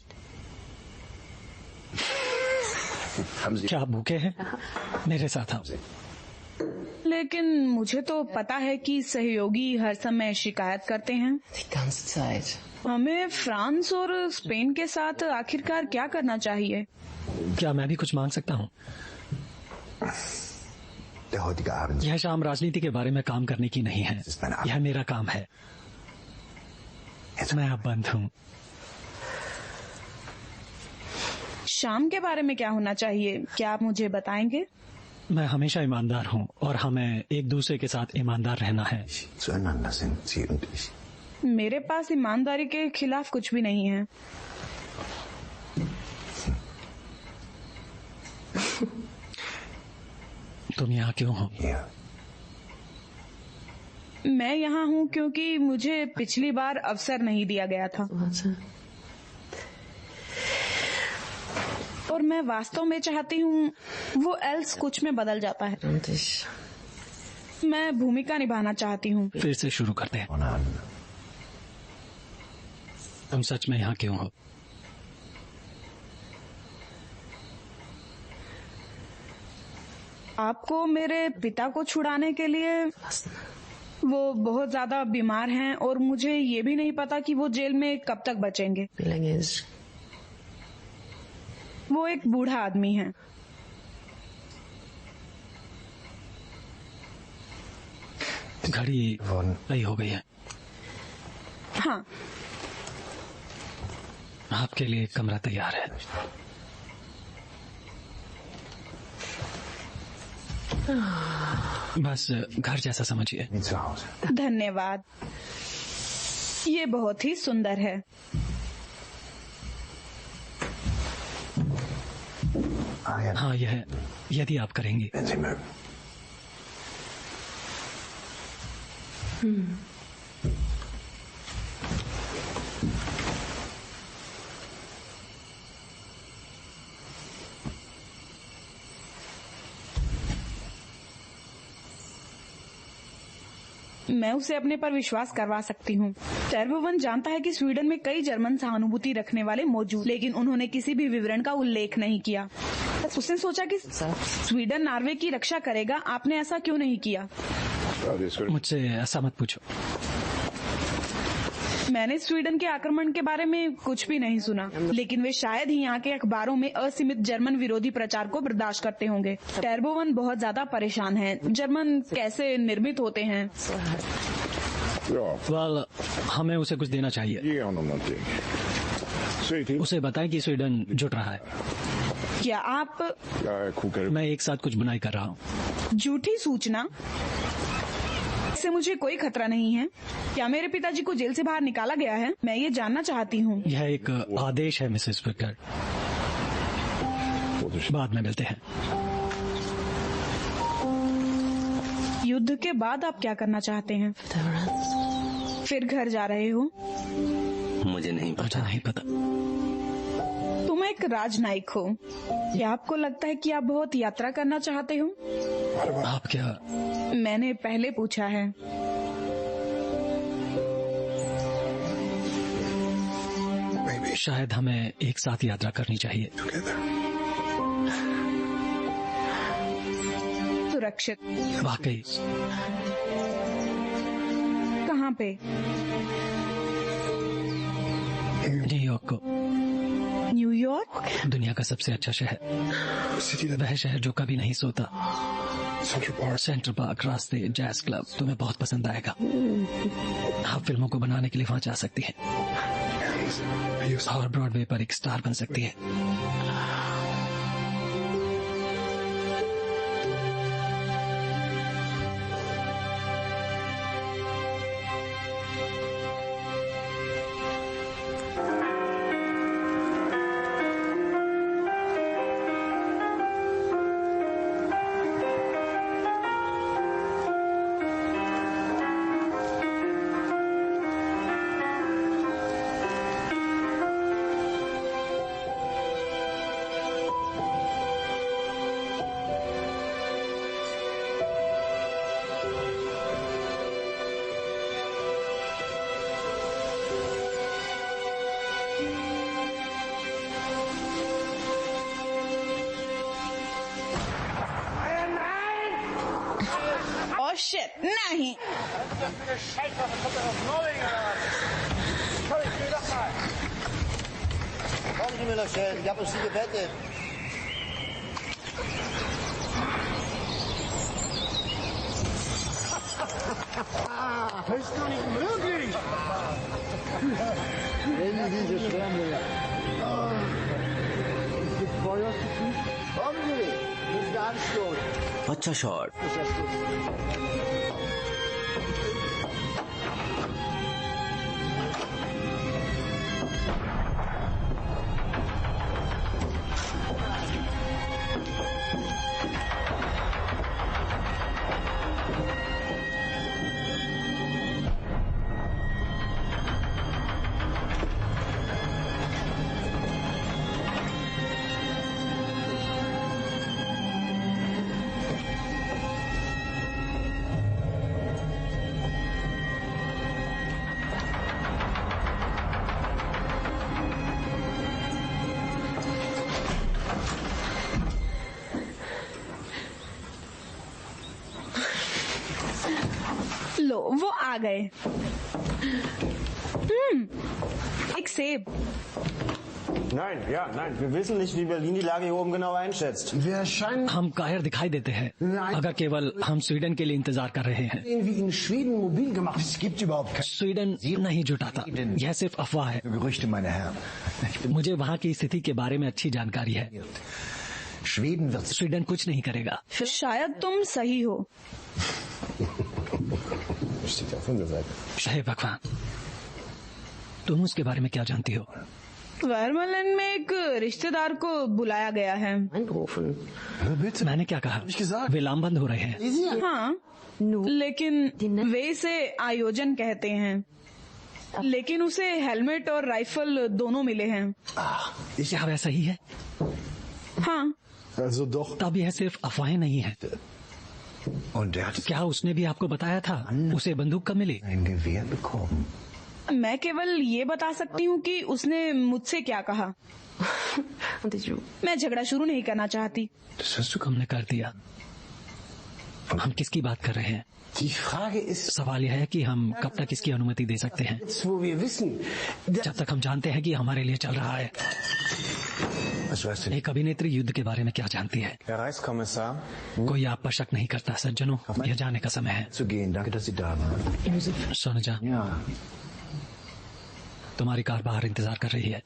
क्या आप भूखे हैं? मेरे साथ आओ। लेकिन मुझे तो पता है कि सहयोगी हर समय शिकायत करते हैं। हमें फ्रांस और स्पेन के साथ आखिरकार क्या करना चाहिए? क्या मैं भी कुछ मांग सकता हूँ? यह शाम राजनीति के बारे में काम करने की नहीं है। यह मेरा काम है। मैं अब बंद हूँ। शाम के बारे में क्या होना चाहिए? क्या आप मुझे बताएंगे? मैं हमेशा ईमानदार हूँ और हमें एक दूसरे के साथ ईमानदार रहना है। मेरे पास ईमानदारी के खिलाफ कुछ भी नहीं है। तुम यहाँ क्यों हो? मैं यहाँ हूँ क्योंकि मुझे पिछली बार अवसर नहीं दिया गया था और मैं वास्तव में चाहती हूँ वो एल्स कुछ में बदल जाता है। मैं भूमिका निभाना चाहती हूँ। फिर से शुरू करते हैं। तुम सच में यहाँ क्यों हो? आपको मेरे पिता को छुड़ाने के लिए। वो बहुत ज्यादा बीमार हैं और मुझे ये भी नहीं पता कि वो जेल में कब तक बचेंगे। वो एक बूढ़ा आदमी है। घड़ी नहीं हो गई है। हाँ। आपके लिए एक कमरा तैयार है। बस घर जैसा समझिए। धन्यवाद, ये बहुत ही सुंदर है। हाँ, यह यदि आप करेंगी। मैं उसे अपने पर विश्वास करवा सकती हूँ। टर्बोवन जानता है कि स्वीडन में कई जर्मन सहानुभूति रखने वाले मौजूद, लेकिन उन्होंने किसी भी विवरण का उल्लेख नहीं किया। उसने सोचा कि स्वीडन नॉर्वे की रक्षा करेगा। आपने ऐसा क्यों नहीं किया? मुझसे ऐसा मत पूछो। मैंने स्वीडन के आक्रमण के बारे में कुछ भी नहीं सुना, लेकिन वे शायद ही यहाँ के अखबारों में असीमित जर्मन विरोधी प्रचार को बर्दाश्त करते होंगे। टर्बोवन बहुत ज्यादा परेशान है। जर्मन कैसे निर्मित होते हैं? हमें उसे कुछ देना चाहिए। उसे बताएं कि स्वीडन जुट रहा है। क्या आप? मैं एक साथ कुछ बुनाई कर रहा हूँ। झूठी सूचना? इससे मुझे कोई खतरा नहीं है। क्या मेरे पिताजी को जेल से बाहर निकाला गया है? मैं ये जानना चाहती हूँ। यह एक आदेश है मिसेस विकर। बाद में मिलते हैं। युद्ध के बाद आप क्या करना चाहते हैं? फिर घर जा रहे हो? मुझे नहीं पता। तुम एक राजनयिक हो। क्या आपको लगता है कि आप बहुत यात्रा करना चाहते हो? आप क्या? मैंने पहले पूछा है। शायद हमें एक साथ यात्रा करनी चाहिए। सुरक्षित? वाकई। कहाँ पे? न्यूयॉर्क को। न्यूयॉर्क? दुनिया का सबसे अच्छा शहर। वह शहर जो कभी नहीं सोता। सेंट्रल पार्क, रास्ते, जैज क्लब, तुम्हें बहुत पसंद आएगा। आप फिल्मों को बनाने के लिए वहाँ जा सकती हैं और ब्रॉडवे पर एक स्टार बन सकती है। Shit, नहीं। Kommen Sie mir noch schnell, ich habe auf Sie gewettet. Das ist doch nicht möglich! Nehmen Sie diese Schwärme. Kommen Sie, das ist der Anstoß. अच्छा शॉट। लो, वो आ गए। एक सेब। Nein, wir wissen nicht, wie Berlin die Lage hier oben genau einschätzt. Wir scheinen हम कायर दिखाई देते हैं अगर केवल हम स्वीडन के लिए इंतजार कर रहे हैं। wie in Schweden mobil gemacht. Es gibt überhaupt keine Sweden नहीं जुटाता, यह सिर्फ अफवाह है। Gerüchte, meine Herren. मुझे वहाँ की स्थिति के बारे में अच्छी जानकारी है। स्वीडन कुछ नहीं करेगा। शायद तुम सही हो। हे भगवान, तुम उसके बारे में क्या जानती हो? वर्मलन में एक रिश्तेदार को बुलाया गया है। मैंने क्या कहा? वे लामबंद हो रहे हैं। हाँ, लेकिन वे इसे आयोजन कहते हैं। लेकिन उसे हेलमेट और राइफल दोनों मिले हैं। क्या वैसा ही है? हाँ। तब यह सिर्फ अफवाहें नहीं है। क्या उसने भी आपको बताया था उसे बंदूक कब मिली? मैं केवल ये बता सकती हूँ कि उसने मुझसे क्या कहा। मैं झगड़ा शुरू नहीं करना चाहती। हमने कर दिया। हम किसकी बात कर रहे हैं? सवाल यह है कि हम कब तक इसकी अनुमति दे सकते हैं? जब तक हम जानते हैं कि हमारे लिए चल रहा है। एक अभिनेत्री युद्ध के बारे में क्या जानती है? कोई आप पर शक नहीं करता सज्जनों, यह जाने का समय है। सुन जा, तुम्हारी कार बाहर इंतजार कर रही है।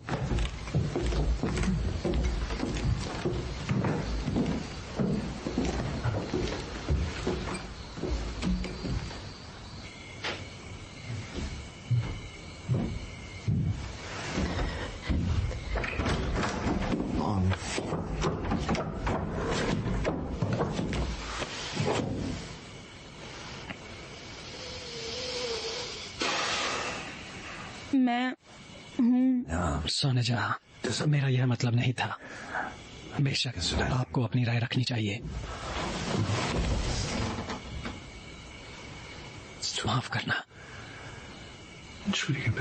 मैं हूँ। सोने जा, मेरा यह मतलब नहीं था। बेशक आपको अपनी राय रखनी चाहिए। माफ करना,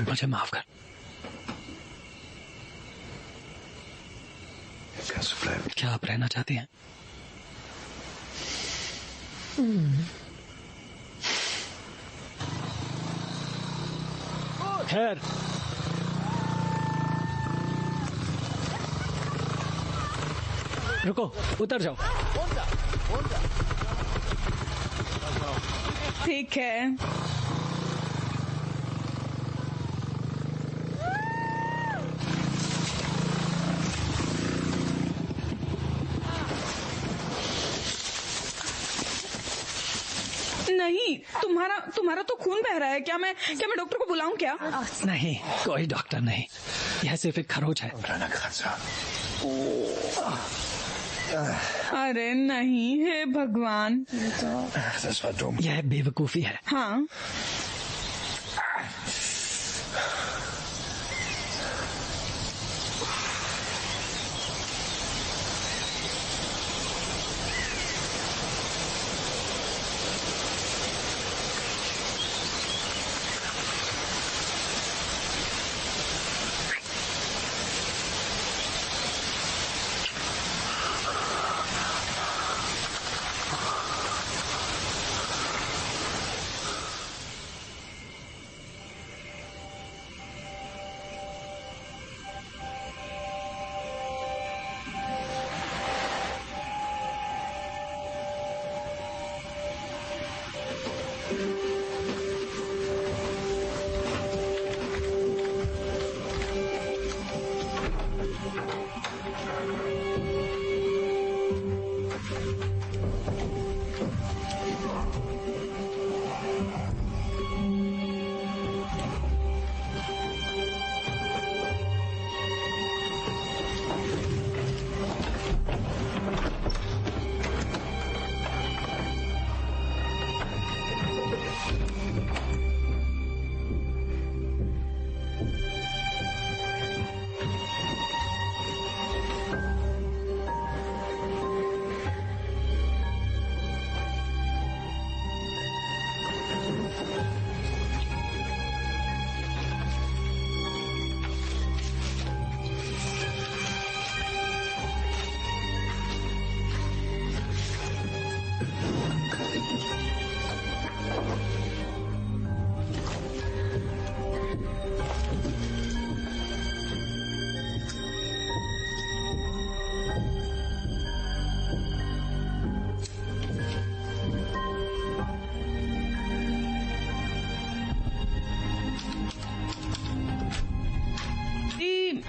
मुझे माफ कर। क्या आप रहना चाहती हैं? खैर, रुको, उतर जाओ। ठीक है। नहीं, तुम्हारा तो खून बह रहा है। क्या मैं डॉक्टर को बुलाऊं क्या? नहीं, कोई डॉक्टर नहीं। यह सिर्फ एक खरोच है। अरे नहीं, हे भगवान। यह बेवकूफी है। हाँ।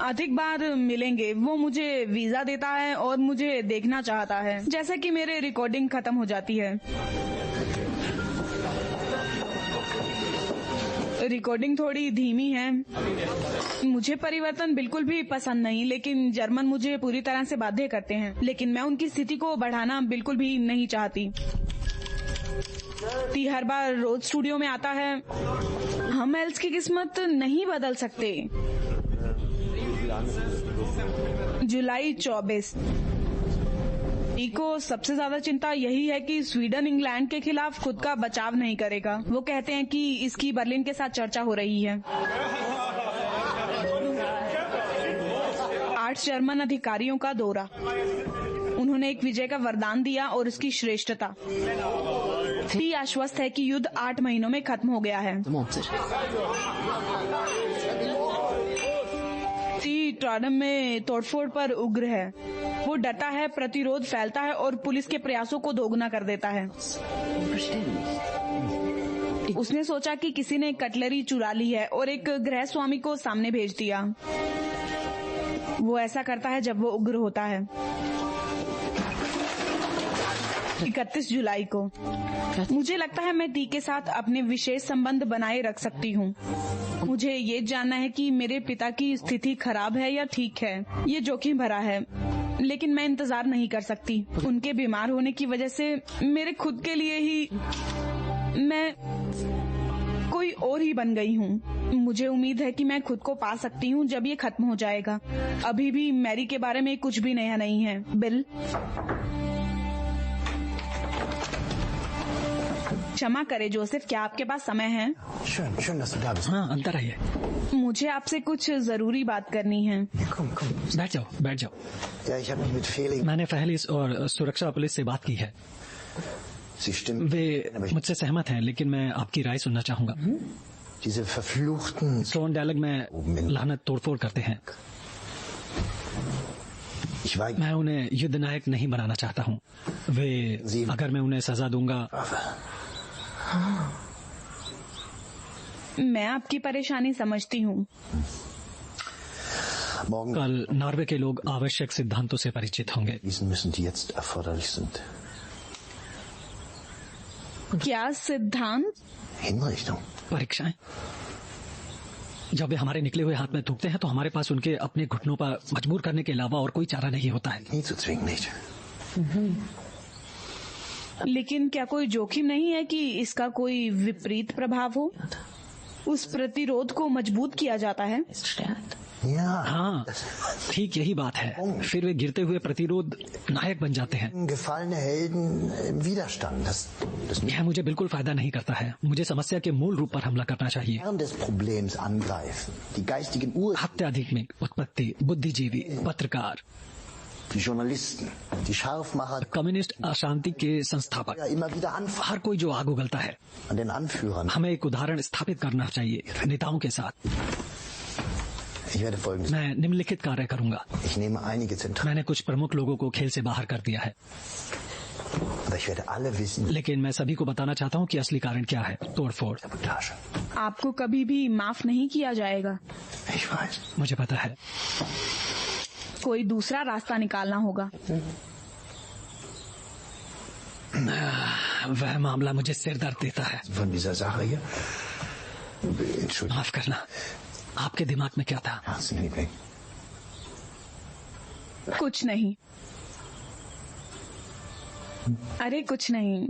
अधिक बार मिलेंगे। वो मुझे वीजा देता है और मुझे देखना चाहता है, जैसा कि मेरे रिकॉर्डिंग खत्म हो जाती है। रिकॉर्डिंग थोड़ी धीमी है। मुझे परिवर्तन बिल्कुल भी पसंद नहीं, लेकिन जर्मन मुझे पूरी तरह से बाध्य करते हैं। लेकिन मैं उनकी स्थिति को बढ़ाना बिल्कुल भी नहीं चाहती। ती हर बार रोज स्टूडियो में आता है। हम एल्स की किस्मत नहीं बदल सकते। जुलाई 24 को सबसे ज्यादा चिंता यही है कि स्वीडन इंग्लैंड के खिलाफ खुद का बचाव नहीं करेगा। वो कहते हैं कि इसकी बर्लिन के साथ चर्चा हो रही है। 8 जर्मन अधिकारियों का दौरा। उन्होंने एक विजय का वरदान दिया और उसकी श्रेष्ठता। ती आश्वस्त है कि युद्ध 8 महीनों में खत्म हो गया है। ती ट्राडम में तोड़फोड़ पर उग्र है। वो डरता है, प्रतिरोध फैलता है और पुलिस के प्रयासों को दोगुना कर देता है। उसने सोचा कि किसी ने कटलरी चुरा ली है और एक गृह स्वामी को सामने भेज दिया। वो ऐसा करता है जब वो उग्र होता है। 31 जुलाई को मुझे लगता है मैं टी के साथ अपने विशेष संबंध बनाए रख सकती हूँ। मुझे ये जानना है कि मेरे पिता की स्थिति खराब है या ठीक है। ये जोखिम भरा है, लेकिन मैं इंतजार नहीं कर सकती। उनके बीमार होने की वजह से मेरे खुद के लिए ही मैं कोई और ही बन गई हूँ। मुझे उम्मीद है कि मैं खुद को पा सकती हूँ जब ये खत्म हो जाएगा। अभी भी मैरी के बारे में कुछ भी नया नहीं है। बिल, क्षमा करे जोसेफ, क्या आपके पास समय है? हाँ, अंदर आइए। मुझे आपसे कुछ जरूरी बात करनी है। बैठ जाओ, बैठ जाओ। मैंने फेलिक्स और सुरक्षा पुलिस से बात की है। वे मुझसे सहमत हैं, लेकिन मैं आपकी राय सुनना चाहूंगा। स्टोन डायलॉग में लानत तोड़फोड़ करते हैं। मैं उन्हें युद्ध नायक नहीं बनाना चाहता हूँ। वे अगर मैं उन्हें सजा दूंगा। मैं आपकी परेशानी समझती हूँ। कल नॉर्वे के लोग आवश्यक सिद्धांतों से परिचित होंगे। क्या सिद्धांत? परीक्षाएं। जब वे हमारे निकले हुए हाथ में थूकते हैं तो हमारे पास उनके अपने घुटनों पर मजबूर करने के अलावा और कोई चारा नहीं होता है। लेकिन क्या कोई जोखिम नहीं है कि इसका कोई विपरीत प्रभाव हो? उस प्रतिरोध को मजबूत किया जाता है। हाँ, ठीक यही बात है। फिर वे गिरते हुए प्रतिरोध नायक बन जाते हैं। यह मुझे बिल्कुल फायदा नहीं करता है। मुझे समस्या के मूल रूप पर हमला करना चाहिए। अत्याधिक उत्पत्ति, बुद्धिजीवी, पत्रकार, कम्युनिस्ट अशांति के संस्थापक, हर कोई जो आग उगलता है। हमें एक उदाहरण स्थापित करना चाहिए नेताओं के साथ। मैं निम्नलिखित कार्य करूंगा। मैंने कुछ प्रमुख लोगों को खेल से बाहर कर दिया है, लेकिन मैं सभी को बताना चाहता हूँ कि असली कारण क्या है। तोड़फोड़। आपको कभी भी माफ नहीं किया जाएगा। मुझे पता है। कोई दूसरा रास्ता निकालना होगा। वह मामला मुझे सिर दर्द देता है। माफ करना। आपके दिमाग में क्या था? कुछ नहीं। अरे कुछ नहीं।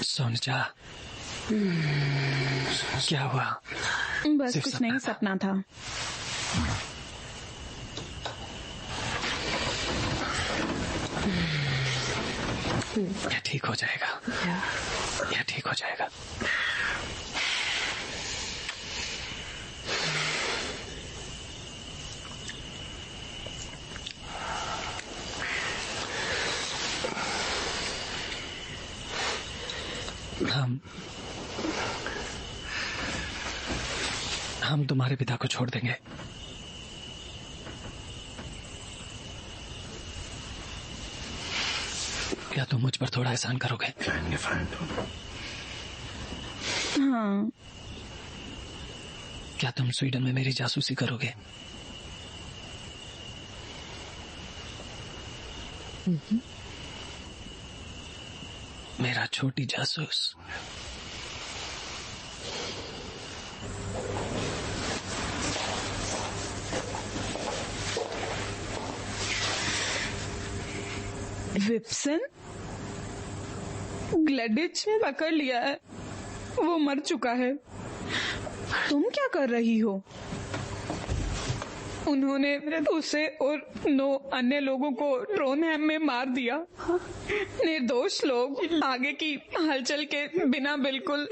सोनचा, क्या हुआ? बस कुछ नहीं, सपना था। यह ठीक हो जाएगा, यह ठीक हो जाएगा। हम तुम्हारे पिता को छोड़ देंगे। क्या तुम मुझ पर थोड़ा एहसान करोगे? हाँ। क्या तुम स्वीडन में मेरी जासूसी करोगे? मेरा छोटी जासूस। विप्सन, ग्लेडिच पकड़ लिया है, वो मर चुका है। तुम क्या कर रही हो? उन्होंने उसे और 9 अन्य लोगों को ट्रोनहेम में मार दिया। निर्दोष लोग आगे की हलचल के बिना बिल्कुल।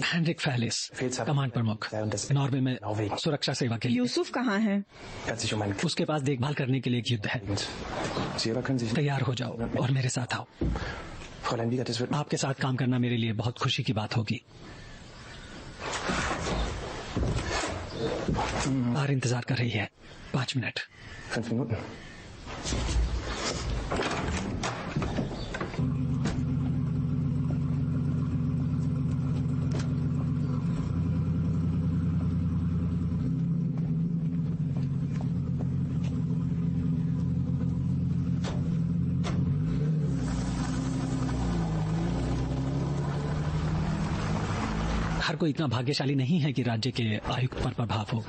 हेनरिक फैलिस, कमांड प्रमुख, नॉर्वे में सुरक्षा सेवा के लिए। यूसुफ कहाँ है? उसके पास देखभाल करने के लिए एक युद्ध है। तैयार हो जाओ और मेरे साथ आओ। आपके साथ काम करना मेरे लिए बहुत खुशी की बात होगी। बाहर इंतजार कर रही है। 5 मिनट। 5 मिनट। हर कोई इतना भाग्यशाली नहीं है कि राज्य के आयुक्त पर प्रभाव हो।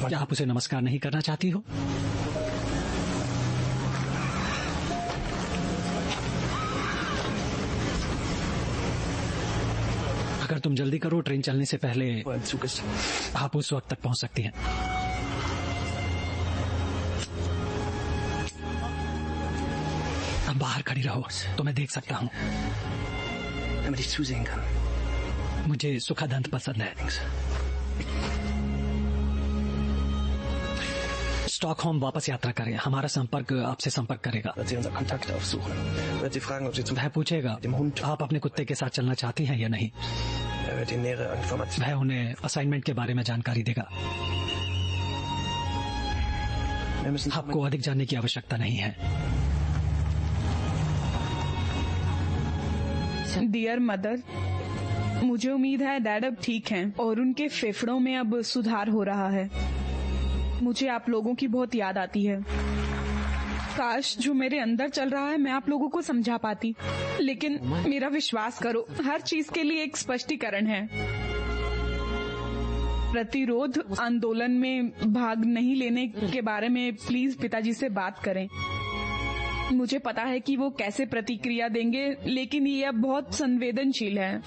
क्या आप उसे नमस्कार नहीं करना चाहती हो? अगर तुम जल्दी करो, ट्रेन चलने से पहले आप उस वक्त तक पहुंच सकती हैं। अब बाहर खड़ी रहो तो मैं देख सकता हूं। मुझे सूखा दंत पसंद है। स्टॉकहोम वापस यात्रा करें। हमारा संपर्क आपसे संपर्क करेगा। वह पूछेगा आप अपने कुत्ते के साथ चलना चाहती हैं या नहीं। वह उन्हें असाइनमेंट के बारे में जानकारी देगा। आपको अधिक जानने की आवश्यकता नहीं है। डियर मदर, मुझे उम्मीद है डैड अब ठीक हैं और उनके फेफड़ों में अब सुधार हो रहा है। मुझे आप लोगों की बहुत याद आती है। काश जो मेरे अंदर चल रहा है मैं आप लोगों को समझा पाती, लेकिन मेरा विश्वास करो, हर चीज के लिए एक स्पष्टीकरण है। प्रतिरोध आंदोलन में भाग नहीं लेने के बारे में प्लीज पिताजी से बात करें। मुझे पता है कि वो कैसे प्रतिक्रिया देंगे, लेकिन ये अब बहुत संवेदनशील है।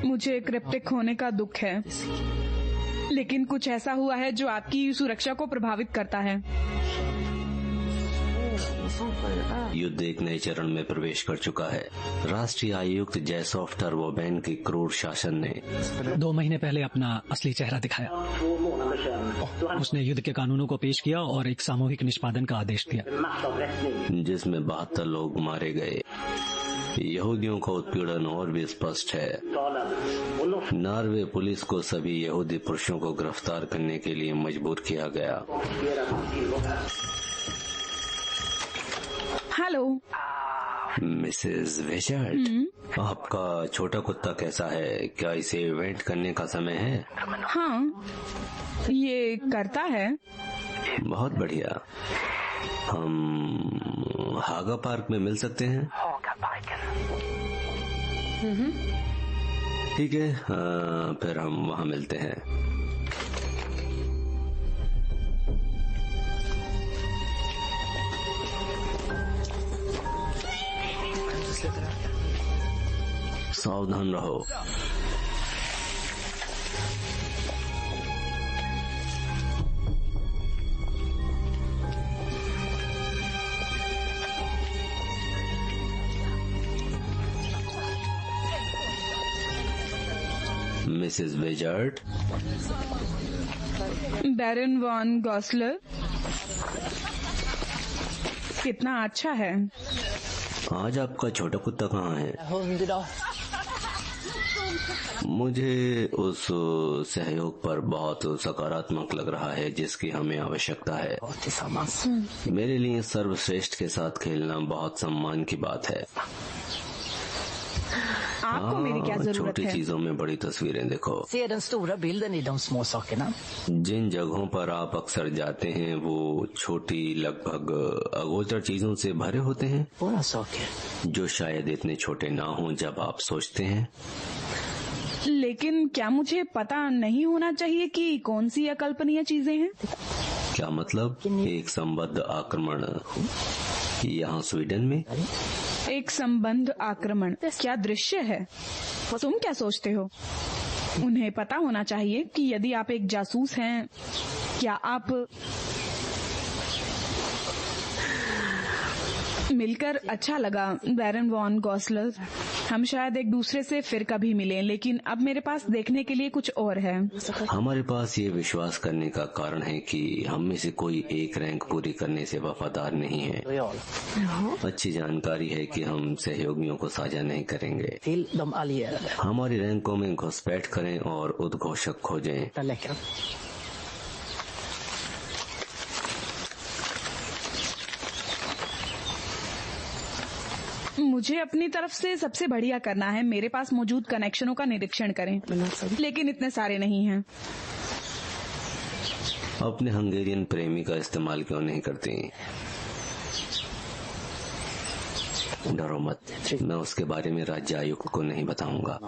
मुझे क्रिप्टिक होने का दुख है, लेकिन कुछ ऐसा हुआ है जो आपकी सुरक्षा को प्रभावित करता है। युद्ध एक नए चरण में प्रवेश कर चुका है। राष्ट्रीय आयुक्त जैसॉफ टर्बोबैन के क्रूर शासन ने 2 महीने पहले अपना असली चेहरा दिखाया। उसने युद्ध के कानूनों को पेश किया और एक सामूहिक निष्पादन का आदेश दिया, जिसमें 72 लोग मारे गए। यहूदियों का उत्पीड़न और भी स्पष्ट है। नॉर्वे पुलिस को सभी यहूदी पुरुषों को गिरफ्तार करने के लिए मजबूर किया गया। हेलो मिसेस वेजार्ड, आपका छोटा कुत्ता कैसा है? क्या इसे इवेंट करने का समय है? हाँ, ये करता है। बहुत बढ़िया। हम हागा पार्क में मिल सकते हैं? ठीक है, फिर हम वहाँ मिलते हैं। सावधान रहो। मिसेस वेजार्ड। बैरन वॉन गॉसलर, कितना अच्छा है। आज आपका छोटा कुत्ता कहाँ है? मुझे उस सहयोग पर बहुत सकारात्मक लग रहा है जिसकी हमें आवश्यकता है। मेरे लिए सर्वश्रेष्ठ के साथ खेलना बहुत सम्मान की बात है। आपको मेरी क्या जरूरत छोटी है? चीजों में बड़ी तस्वीरें देखो। जिन जगहों पर आप अक्सर जाते हैं वो छोटी, लगभग अगोचर चीजों से भरे होते हैं, जो शायद इतने छोटे ना हों जब आप सोचते हैं। लेकिन क्या मुझे पता नहीं होना चाहिए कि कौन सी अकल्पनीय चीजें हैं? क्या मतलब? एक संबद्ध आक्रमण यहाँ स्वीडन में? एक संबंध आक्रमण क्या दृश्य है। तुम क्या सोचते हो? उन्हें पता होना चाहिए कि यदि आप एक जासूस हैं, क्या आप मिलकर अच्छा लगा बैरन वॉन गॉसलर। हम शायद एक दूसरे से फिर कभी मिलें, लेकिन अब मेरे पास देखने के लिए कुछ और है। हमारे पास ये विश्वास करने का कारण है कि हम में से कोई एक रैंक पूरी करने से वफादार नहीं है। अच्छी जानकारी है कि हम सहयोगियों को साझा नहीं करेंगे। हमारी रैंकों में घुसपैठ करें और उद्घोषक खोजें। मुझे अपनी तरफ से सबसे बढ़िया करना है। मेरे पास मौजूद कनेक्शनों का निरीक्षण करें, लेकिन इतने सारे नहीं हैं। अपने हंगेरियन प्रेमी का इस्तेमाल क्यों नहीं करती? डरो मत, मैं उसके बारे में राज्य आयुक्त को नहीं बताऊंगा।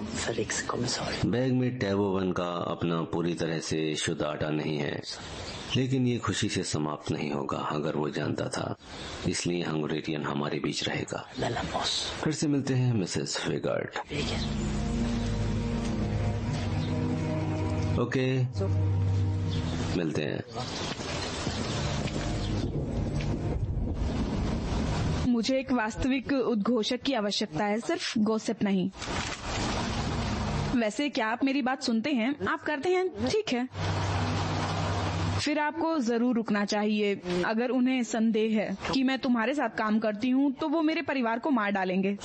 बैग में टैबोवन का अपना पूरी तरह से शुद्ध आटा नहीं है, लेकिन ये खुशी से समाप्त नहीं होगा अगर वो जानता था। इसलिए हंगेरियन हमारे बीच रहेगा। फिर से मिलते हैं मिसेस वेगार्ड। ओके, मिलते हैं। मुझे एक वास्तविक उद्घोषक की आवश्यकता है, सिर्फ गॉसिप नहीं। वैसे क्या आप मेरी बात सुनते हैं? आप करते हैं, ठीक है। फिर आपको जरूर रुकना चाहिए। अगर उन्हें संदेह है कि मैं तुम्हारे साथ काम करती हूँ तो वो मेरे परिवार को मार डालेंगे।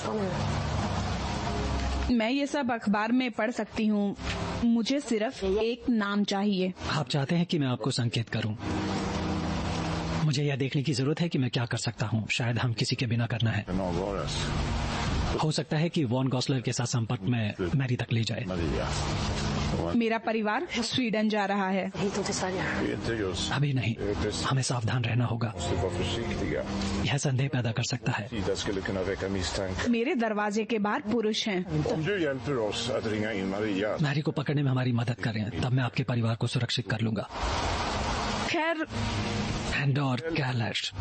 मैं ये सब अखबार में पढ़ सकती हूँ। मुझे सिर्फ एक नाम चाहिए। आप चाहते हैं कि मैं आपको संकेत करूं? मुझे यह देखने की जरूरत है कि मैं क्या कर सकता हूँ। शायद हम किसी के बिना करना है। हो सकता है कि वॉन गॉसलर के साथ संपर्क में मैरी तक ले जाए। मेरा परिवार स्वीडन जा रहा है। अभी नहीं, हमें सावधान रहना होगा। यह संदेह पैदा कर सकता है। मेरे दरवाजे के बाहर पुरुष हैं। मैरी को पकड़ने में हमारी मदद करें, तब मैं आपके परिवार को सुरक्षित कर लूंगा। खैर, हैंडोर कैलर्स,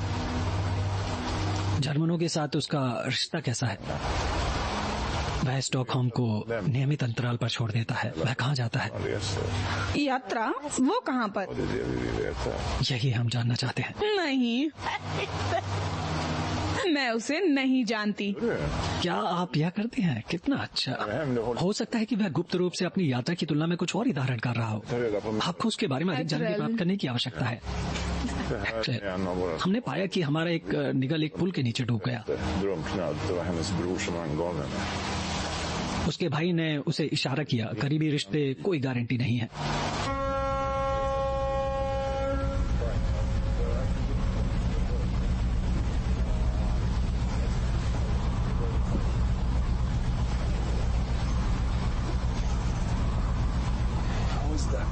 जर्मनों के साथ उसका रिश्ता कैसा है? वह स्टॉकहोम को नियमित अंतराल पर छोड़ देता है। वह कहाँ जाता है? यात्रा? वो कहाँ पर? यही हम जानना चाहते हैं। नहीं। मैं उसे नहीं जानती। क्या आप यह करते हैं? कितना अच्छा। हो सकता है कि वह गुप्त रूप से अपनी यात्रा की तुलना में कुछ और ही धारण कर रहा हो। आपको उसके बारे में अधिक जानकारी प्राप्त करने की आवश्यकता है। हमने पाया कि हमारा एक निगल एक पुल के नीचे डूब गया। उसके भाई ने उसे इशारा किया। करीबी रिश्ते कोई गारंटी नहीं है।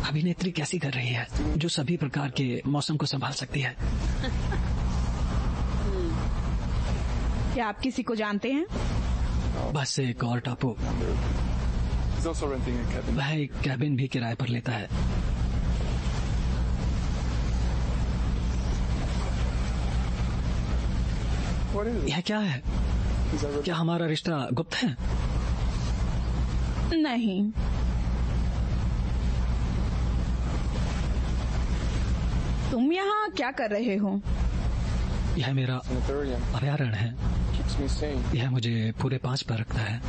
अभिनेत्री कैसी कर रही है जो सभी प्रकार के मौसम को संभाल सकती है। क्या आप किसी को जानते हैं? बस एक और टापू। वह एक कैबिन भी किराए पर लेता है। यह क्या है? क्या हमारा रिश्ता गुप्त है? नहीं। तुम यहाँ क्या कर रहे हो? यह मेरा अभयारण्य है। यह मुझे पूरे 5 पर रखता है।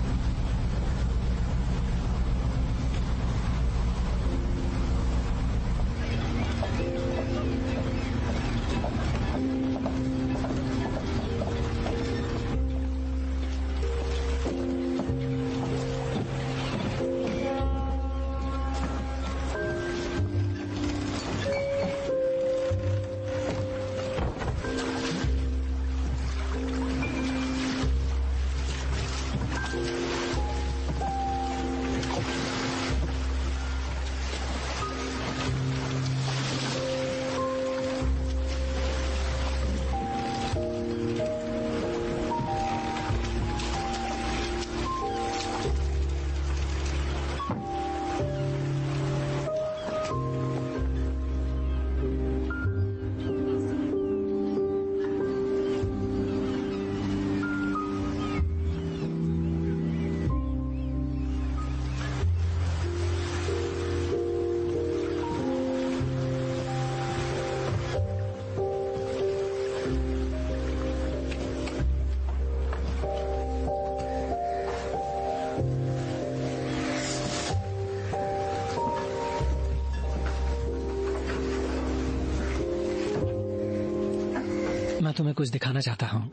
मैं तुम्हें कुछ दिखाना चाहता हूँ।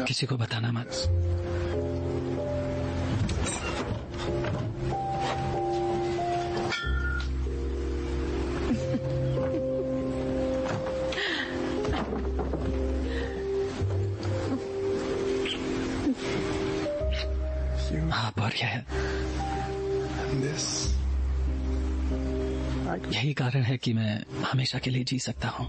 किसी को बताना मत। आप और यह यही कारण है कि मैं हमेशा के लिए जी सकता हूँ।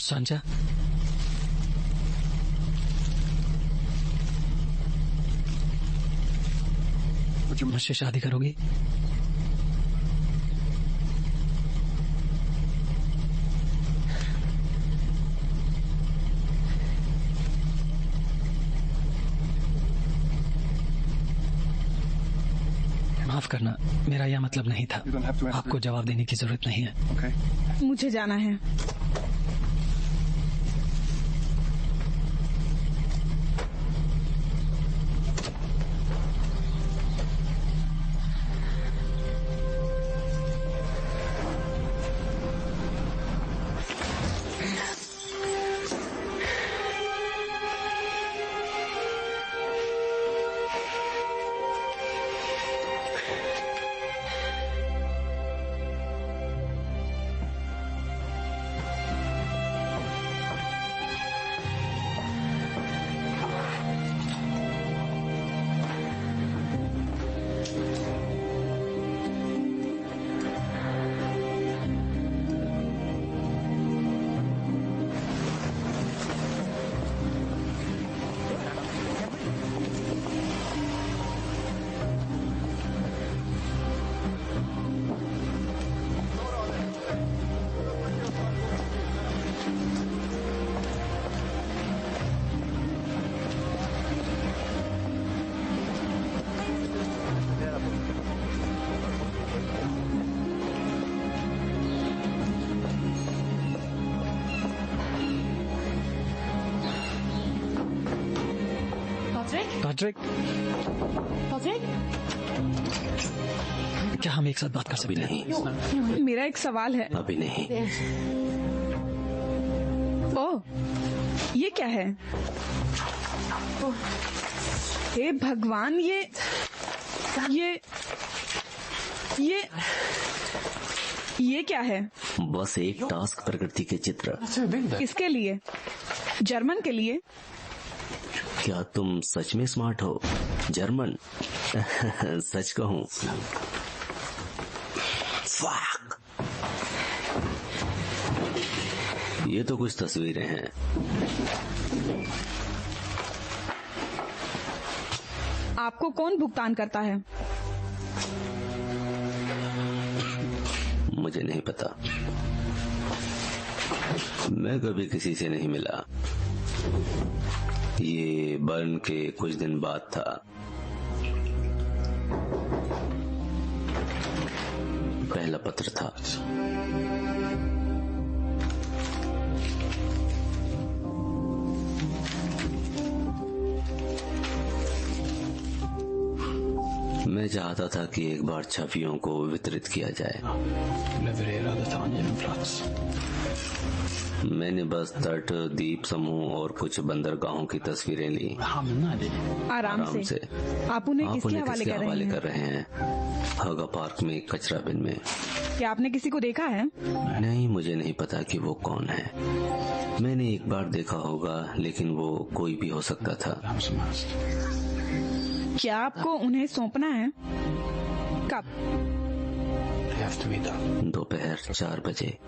संजा, मुझसे शादी करोगी? माफ करना, मेरा यह मतलब नहीं था। आपको जवाब देने की जरूरत नहीं है। मुझे जाना है। पैट्रिक, क्या हम एक साथ बात कर सकते हैं? नहीं, मेरा एक सवाल है। अभी नहीं। ओह, ये क्या है? हे भगवान, ये क्या है? बस एक टास्क प्रकृति के चित्र। किसके लिए? जर्मन के लिए? क्या तुम सच में स्मार्ट हो? जर्मन? सच कहूँ, फक, ये तो कुछ तस्वीरें हैं। आपको कौन भुगतान करता है? मुझे नहीं पता, मैं कभी किसी से नहीं मिला। ये बर्न के कुछ दिन बाद था। पहला पत्र था। मैं चाहता था कि एक बार छवियों को वितरित किया जाए। मैंने बस तट, द्वीप समूह और कुछ बंदरगाहों की तस्वीरें ली। आराम से। आप उन्हें किसके हवाले कर रहे हैं? हगा पार्क में कचरा बिन में। क्या आपने किसी को देखा है? नहीं, मुझे नहीं पता कि वो कौन है। मैंने एक बार देखा होगा, लेकिन वो कोई भी हो सकता था। क्या आपको उन्हें सौंपना है? कब? दोपहर 4 बजे।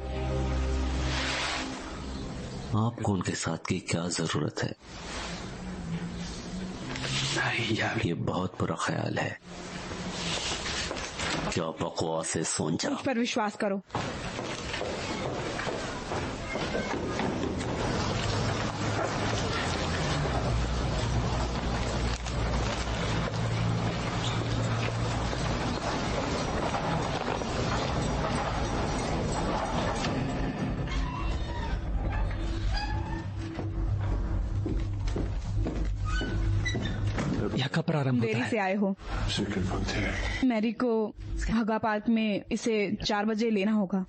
आपको उनके साथ की क्या जरूरत है? ये बहुत बुरा ख्याल है। क्या बकवास है सोचा? मुझ पर विश्वास करो। यह कब प्रारंभ होता देरी है? से आए हो। मैरी को हगा पार्क में इसे 4 बजे लेना होगा,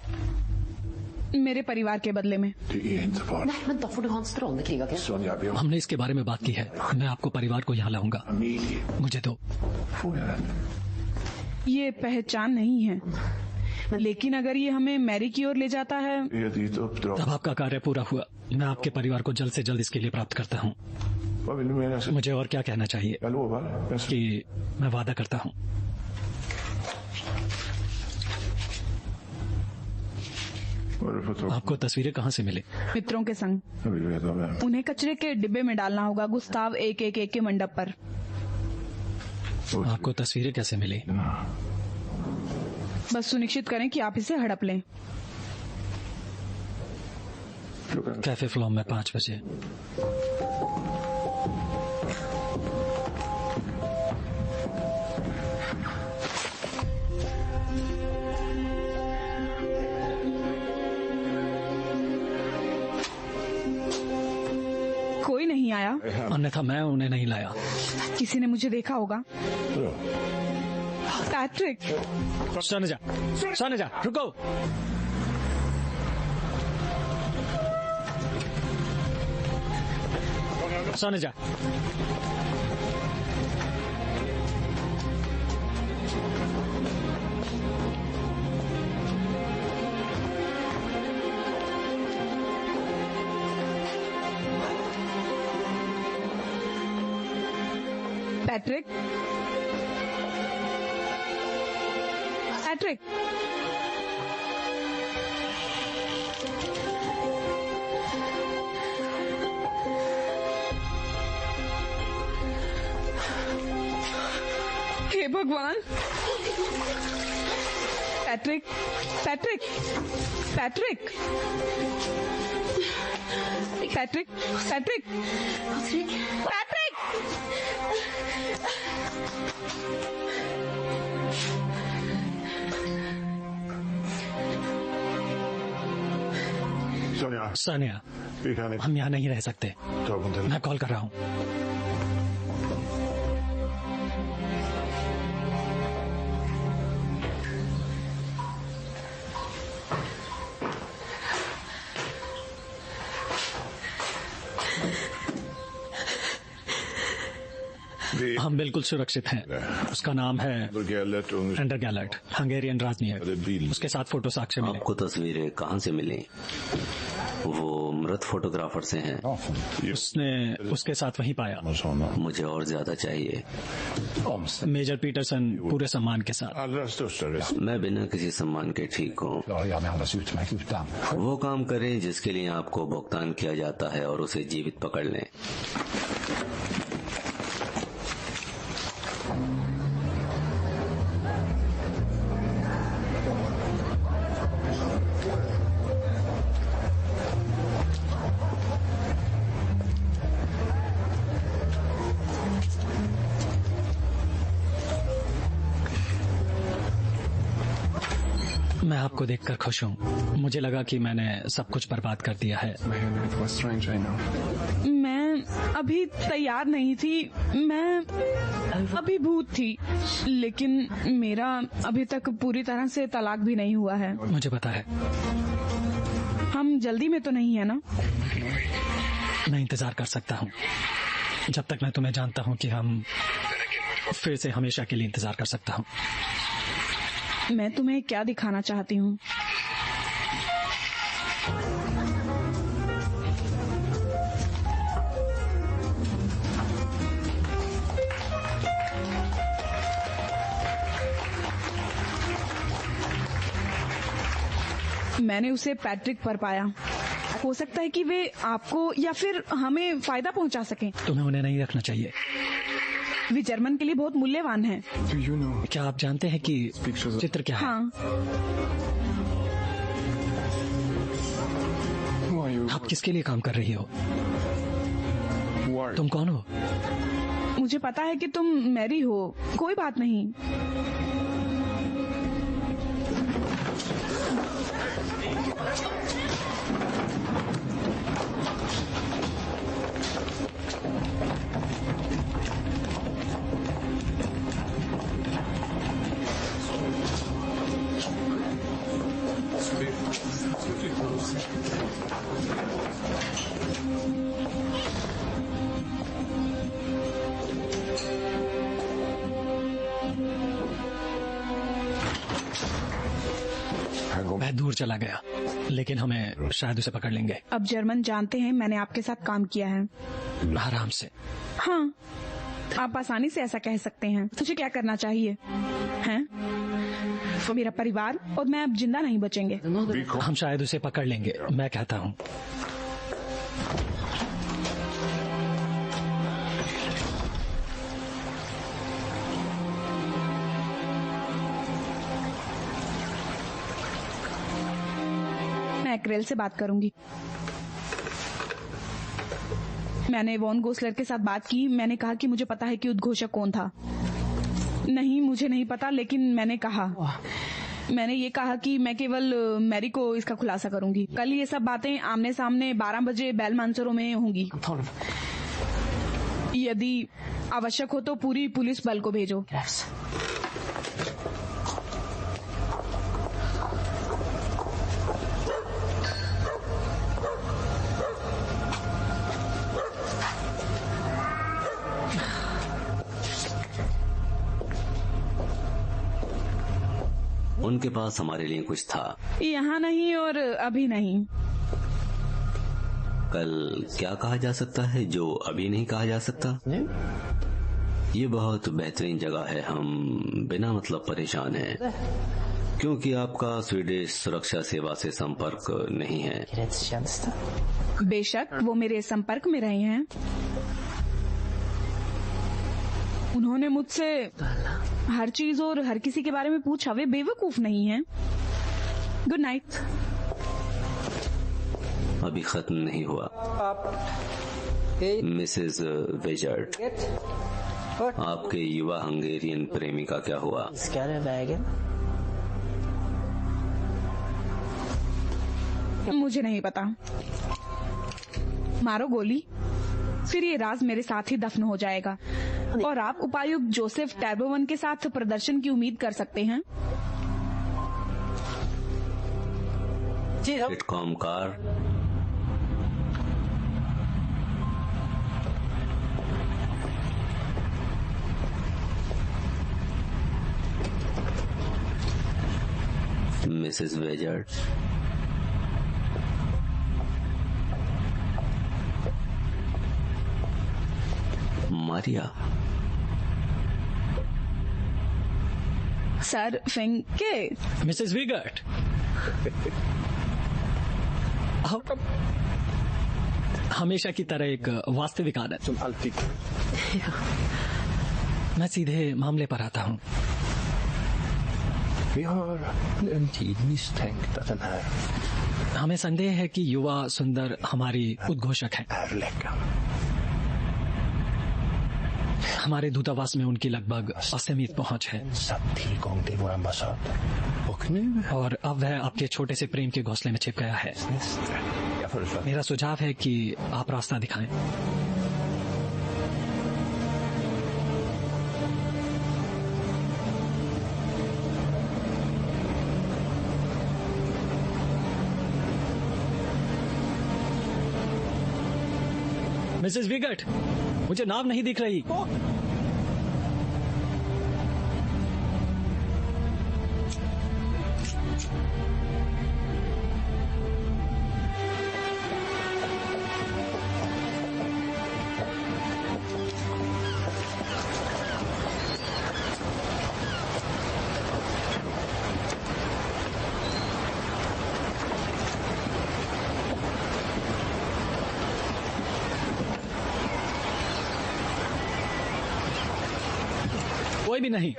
मेरे परिवार के बदले में। हमने इसके बारे में बात की है। मैं आपको परिवार को यहाँ लाऊंगा। मुझे दो। ये पहचान नहीं है, लेकिन अगर ये हमें मैरी की ओर ले जाता है, तब आपका कार्य पूरा हुआ। मैं आपके परिवार को जल्द से जल्द इसके लिए प्राप्त करता हूँ। मुझे और क्या कहना चाहिए कि मैं वादा करता हूँ। आपको तस्वीरें कहाँ से मिली? मित्रों के संग। उन्हें कचरे के डिब्बे में डालना होगा गुस्ताव 111 के मंडप पर। आपको तस्वीरें कैसे मिली? बस सुनिश्चित करें कि आप इसे हड़प लें। कैफे फ्लॉम में 5 बजे। कोई नहीं आया। अन्यथा मैं उन्हें नहीं लाया। किसी ने मुझे देखा होगा। पैट्रिक। सोने जा, रुको। सोने जा। पैट्रिक। पैट्रिक। हे भगवान। Patrick. Patrick. Patrick. Patrick. Patrick. Patrick. Sonia, हम यहाँ नहीं रह सकते। मैं कॉल कर रहा हूँ। हम बिल्कुल सुरक्षित हैं। उसका नाम है एंडर गैलर्ट, हंगेरियन राजनीतिक। उसके साथ फोटो साक्ष्य मिले। आपको तस्वीरें कहाँ से मिली? वो मृत फोटोग्राफर से हैं। उसने उसके साथ वहीं पाया। मुझे और ज्यादा चाहिए। मेजर पीटरसन पूरे सम्मान के साथ। मैं बिना किसी सम्मान के ठीक हूँ। वो काम करें जिसके लिए आपको भुगतान किया जाता है और उसे जीवित पकड़ लें। मैं आपको देखकर खुश हूँ। मुझे लगा कि मैंने सब कुछ बर्बाद कर दिया है। मैं अभी तैयार नहीं थी। मैं अभी भूत थी, लेकिन मेरा अभी तक पूरी तरह से तलाक भी नहीं हुआ है। मुझे पता है। हम जल्दी में तो नहीं है ना? मैं इंतजार कर सकता हूँ जब तक मैं तुम्हें जानता हूँ कि हम फिर से हमेशा के लिए इंतजार कर सकता हूँ। मैं तुम्हें क्या दिखाना चाहती हूँ? मैंने उसे पैट्रिक पर पाया। हो सकता है कि वे आपको या फिर हमें फायदा पहुंचा सकें। तुम्हें उन्हें नहीं रखना चाहिए। वे जर्मन के लिए बहुत मूल्यवान हैं। क्या आप जानते हैं कि चित्र क्या है? हाँ। आप किसके लिए काम कर रही हो? तुम कौन हो? मुझे पता है कि तुम मैरी हो। कोई बात नहीं। मैं दूर चला गया, लेकिन हमें शायद उसे पकड़ लेंगे। अब जर्मन जानते हैं मैंने आपके साथ काम किया है। आराम से। हाँ, आप आसानी से ऐसा कह सकते हैं। तुझे क्या करना चाहिए? हैं? वो मेरा परिवार और मैं अब जिंदा नहीं बचेंगे। हम शायद उसे पकड़ लेंगे, मैं कहता हूँ। मैं क्रेल से बात करूंगी। मैंने वॉन गोसलर के साथ बात की। मैंने कहा कि मुझे पता है कि उद्घोषक कौन था। नहीं, मुझे नहीं पता, लेकिन मैंने ये कहा कि मैं केवल मैरी को इसका खुलासा करूंगी। कल ये सब बातें आमने सामने 12 बजे बेलमांसरो में होंगी। यदि आवश्यक हो तो पूरी पुलिस बल को भेजो। उनके पास हमारे लिए कुछ था। यहाँ नहीं और अभी नहीं। कल क्या कहा जा सकता है जो अभी नहीं कहा जा सकता? ये बहुत बेहतरीन जगह है। हम बिना मतलब परेशान हैं क्योंकि आपका स्वीडिश सुरक्षा सेवा से संपर्क नहीं है। बेशक वो मेरे संपर्क में रहे हैं। उन्होंने मुझसे हर चीज और हर किसी के बारे में पूछा। वे बेवकूफ नहीं हैं। Good night. अभी खत्म नहीं हुआ। मिसेस वेजर्ट, आपके युवा हंगेरियन प्रेमी का क्या हुआ? मुझे नहीं पता। मारो गोली, फिर ये राज मेरे साथ ही दफन हो जाएगा और आप उपायुक्त जोसेफ टैबोवन के साथ प्रदर्शन की उम्मीद कर सकते हैं। Sitcom car, Mrs Wiegert, Maria, sir Finke, Mrs Wiegert, हमेशा की तरह एक वास्तविक आदत। मैं सीधे मामले पर आता हूँ। हमें संदेह है कि युवा सुंदर हमारी उद्घोषक है। हमारे दूतावास में उनकी लगभग असीमित पहुंच है और अब वह आपके छोटे से प्रेम के घोंसले में छिप गया है। मेरा सुझाव है कि आप रास्ता दिखाएं। मिसेस विगट, मुझे नाव नहीं दिख रही। कोई भी नहीं।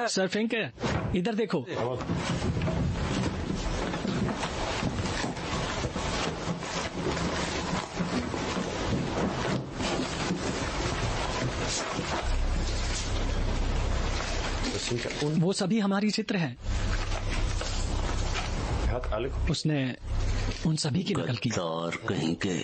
सर फिंके, इधर देखो। वो सभी हमारी चित्र हैं। उसने उन सभी की नकल की। और कहीं के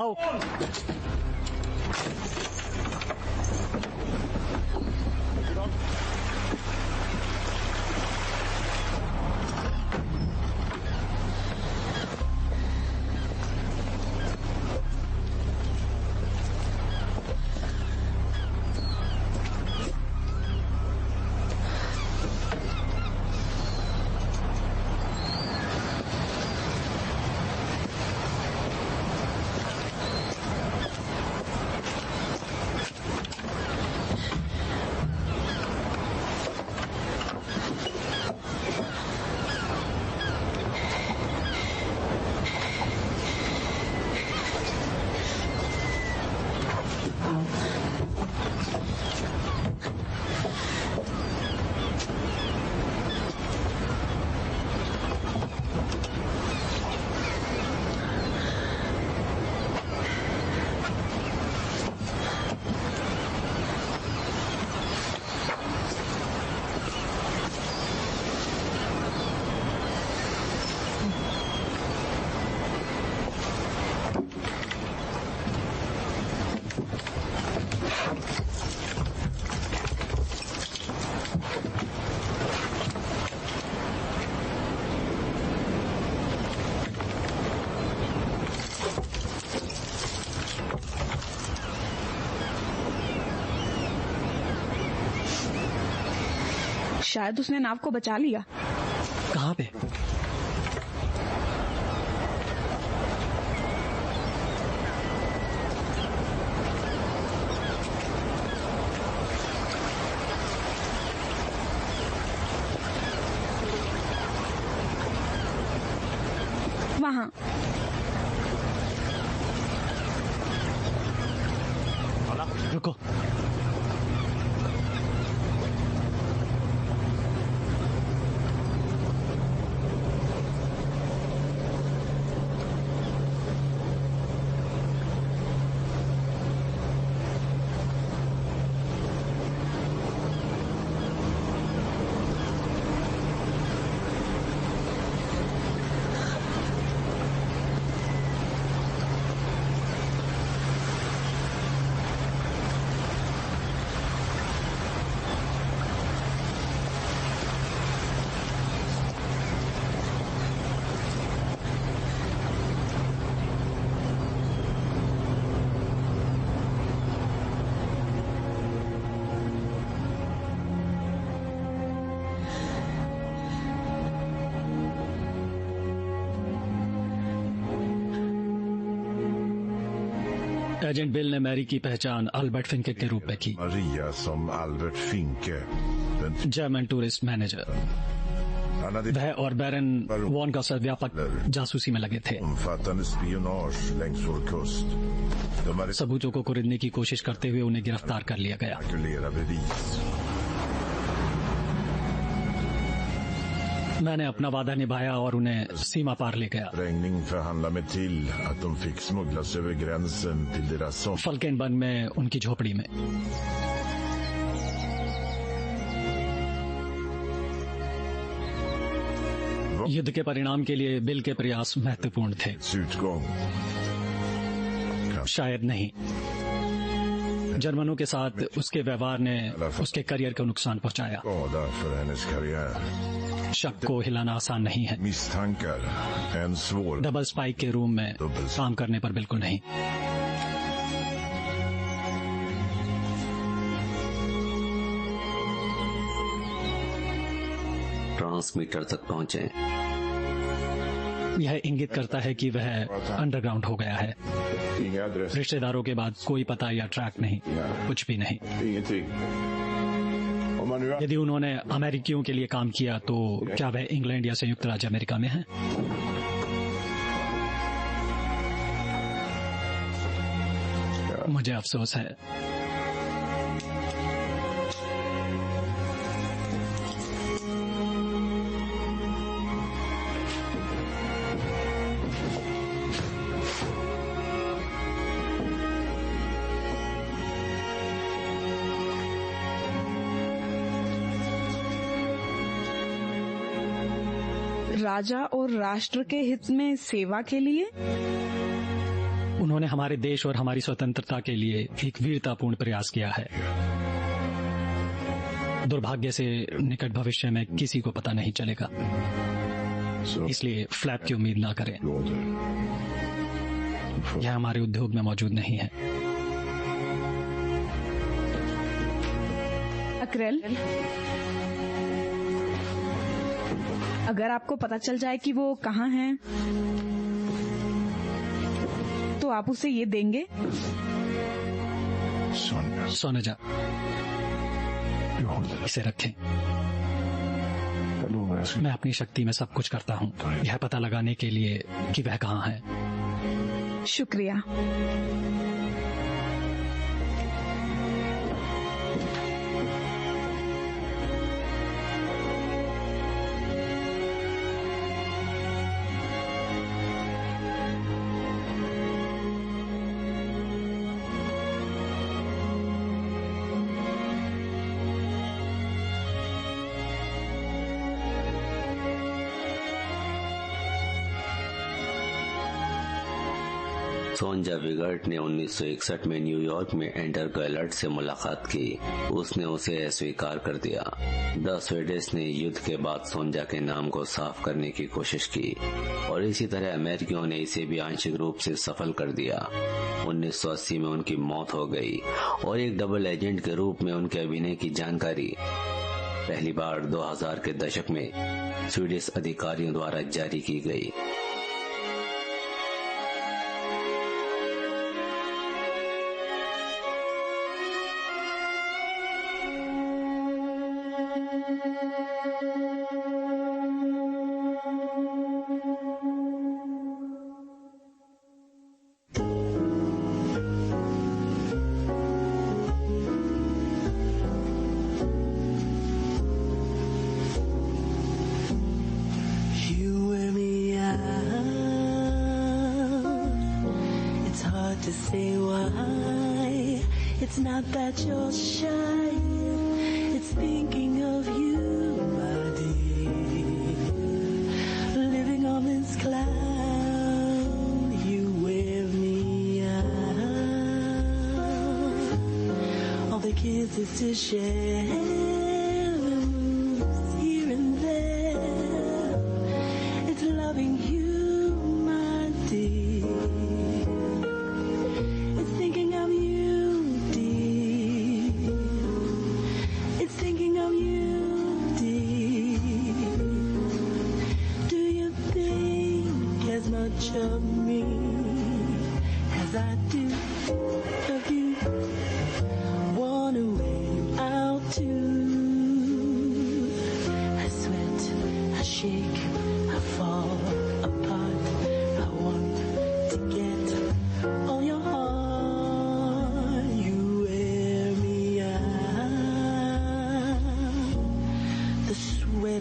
आओ। शायद उसने नाव को बचा लिया। कहाँ पे? वहाँ। रुको। एजेंट बिल ने मैरी की पहचान अल्बर्ट फिंके के रूप में की। Maria som Albert Finke. German tourist manager. वह और बैरन वॉन का व्यापक जासूसी में लगे थे। Omfattande spionage längs vår kust. सबूतों को कुरेदने की कोशिश करते हुए उन्हें गिरफ्तार कर लिया गया। मैंने अपना वादा निभाया और उन्हें सीमा पार ले गया। फल्केनबर्ग में उनकी झोपड़ी में। युद्ध के परिणाम के लिए बिल के प्रयास महत्वपूर्ण थे। शायद नहीं। जर्मनों के साथ उसके व्यवहार ने उसके करियर को नुकसान पहुंचाया। शक को हिलाना आसान नहीं है। डबल स्पाइक के रूम में काम करने पर बिल्कुल नहीं। ट्रांसमीटर तक पहुंचे। यह इंगित करता है कि वह अंडरग्राउंड हो गया है। रिश्तेदारों के बाद कोई पता या ट्रैक नहीं, कुछ भी नहीं। यदि उन्होंने अमेरिकियों के लिए काम किया तो क्या वह इंग्लैंड या संयुक्त राज्य अमेरिका में है? मुझे अफसोस है। राजा और राष्ट्र के हित में सेवा के लिए उन्होंने हमारे देश और हमारी स्वतंत्रता के लिए एक वीरतापूर्ण प्रयास किया है। दुर्भाग्य से निकट भविष्य में किसी को पता नहीं चलेगा, इसलिए फ्लैप की उम्मीद ना करें। यह हमारे उद्योग में मौजूद नहीं है। अक्रेल, अगर आपको पता चल जाए कि वो कहाँ हैं, तो आप उसे ये देंगे? सोनेजा, इसे रखें। मैं अपनी शक्ति में सब कुछ करता हूँ यह पता लगाने के लिए कि वह कहाँ है। शुक्रिया। सोंजा विगर्ट ने 1961 में न्यूयॉर्क में एंडर गैलर्ट से मुलाकात की। उसने उसे अस्वीकार कर दिया। द स्वीडिश ने युद्ध के बाद सोंजा के नाम को साफ करने की कोशिश की और इसी तरह अमेरिकियों ने इसे भी आंशिक रूप से सफल कर दिया। 1980 में उनकी मौत हो गई और एक डबल एजेंट के रूप में उनके अभिनय की जानकारी पहली बार 2000 के दशक में स्वीडिश अधिकारियों द्वारा जारी की गई। To say why it's not that you're shy, it's thinking of you, my dear. Living on this cloud, you wear me out. All the kisses to share, the moves here and there. It's loving you, my dear. Thinking of you, dear. It's thinking of you, dear. Do you think as much of me as I do of you? Wanna wear you out too. I sweat, I shake, I fall apart. I want to get all your heart.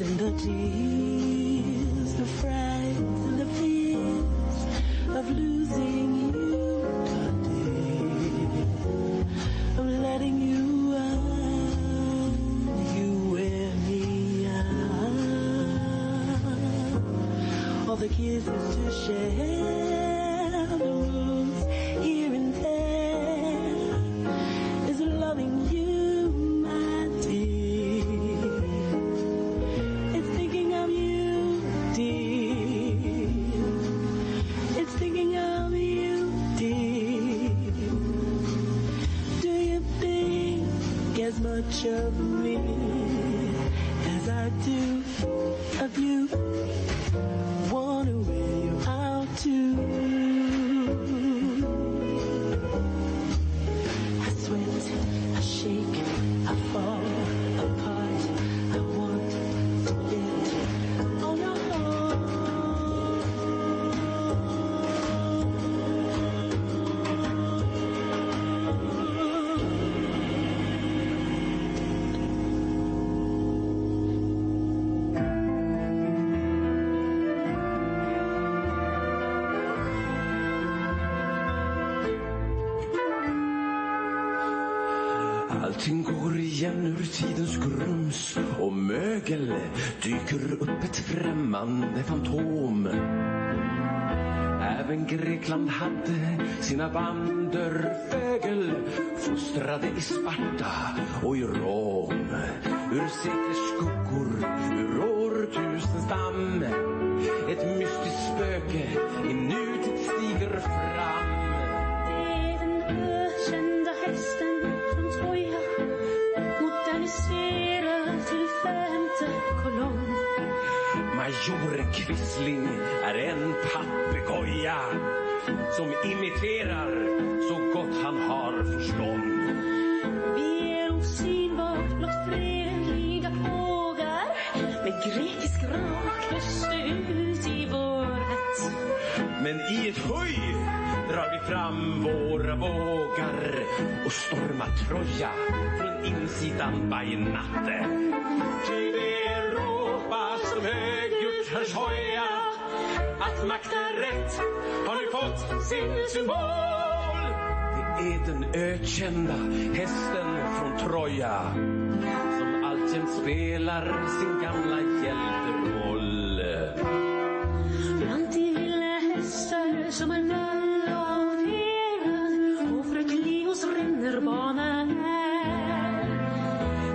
And the tears, the frights and the fears of losing you, dear, of letting you out, you wear me out. All the kisses to share, the rooms here and there, is loving you, my dear. It's thinking of you, dear. Do you think as much of me as I do of you? Wanna wear you out too. I sweat, I shake, I fall apart. I want to get on your heart. Allting går igen ur tidens grums och mögel dyker upp ett främmande fantom. Även Grekland hade sina banderfögel, fostrade i Sparta och i Rom. Ur seklers skuggor, ur årtusens damm, ett mystiskt spöke i nutid stiger fram. Det är den ökända hästen från Troja, moderniserad till 5:e kolonn. Majoren Quisling är en papegoja som imiterar så gott han har förstånd. Vi är osynbart blott fredliga pågar med grekisk rakröst ut i vår hatt. Men i ett höj drar vi fram våra bågar och stormar Troja från insidan bajnatte. Ty det är Europa som högljutt hörshoja att makt är rätt har nu fått sin symbol. Det är den ökända hästen från Troja som alltjämt spelar sin gamla hjälteroll. Bland de vilda hästar som är välavdelad och fröken Leos rinnerbana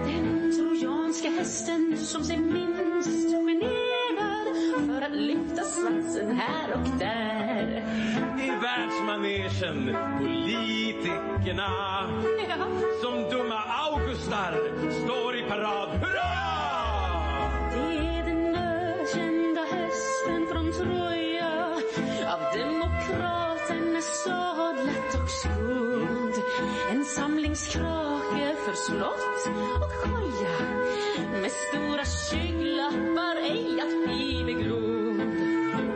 är den trojanska hästen som sig minst generad för att lyfta svansen här och där. I världsmanegen politikerna som dumma augustar står i parad. Hurra! Det är den ökända hästen från Troja, av demokraten sadlat och skodd. En samlingskrake för slott och koja med stora skygglappar ej att bli begrodd.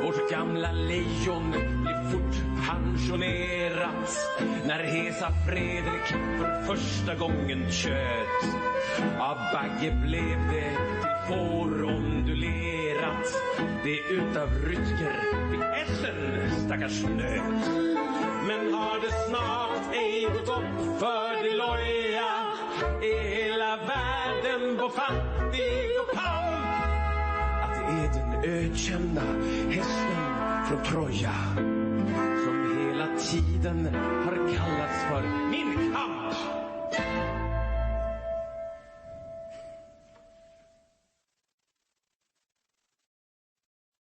Vårt gamla lejon blir fort pensionerat när Hesa Fredrik för första gången tjöt. Av Bagge blev det till får ondulerat. Det utav Rytger fick Essen stackars nöt. Men har det snart ej gått upp för de loja, är hela världen på fattig och kamp. Att det är den ökända hästen från Troja som hela tiden har kallats för min kamp.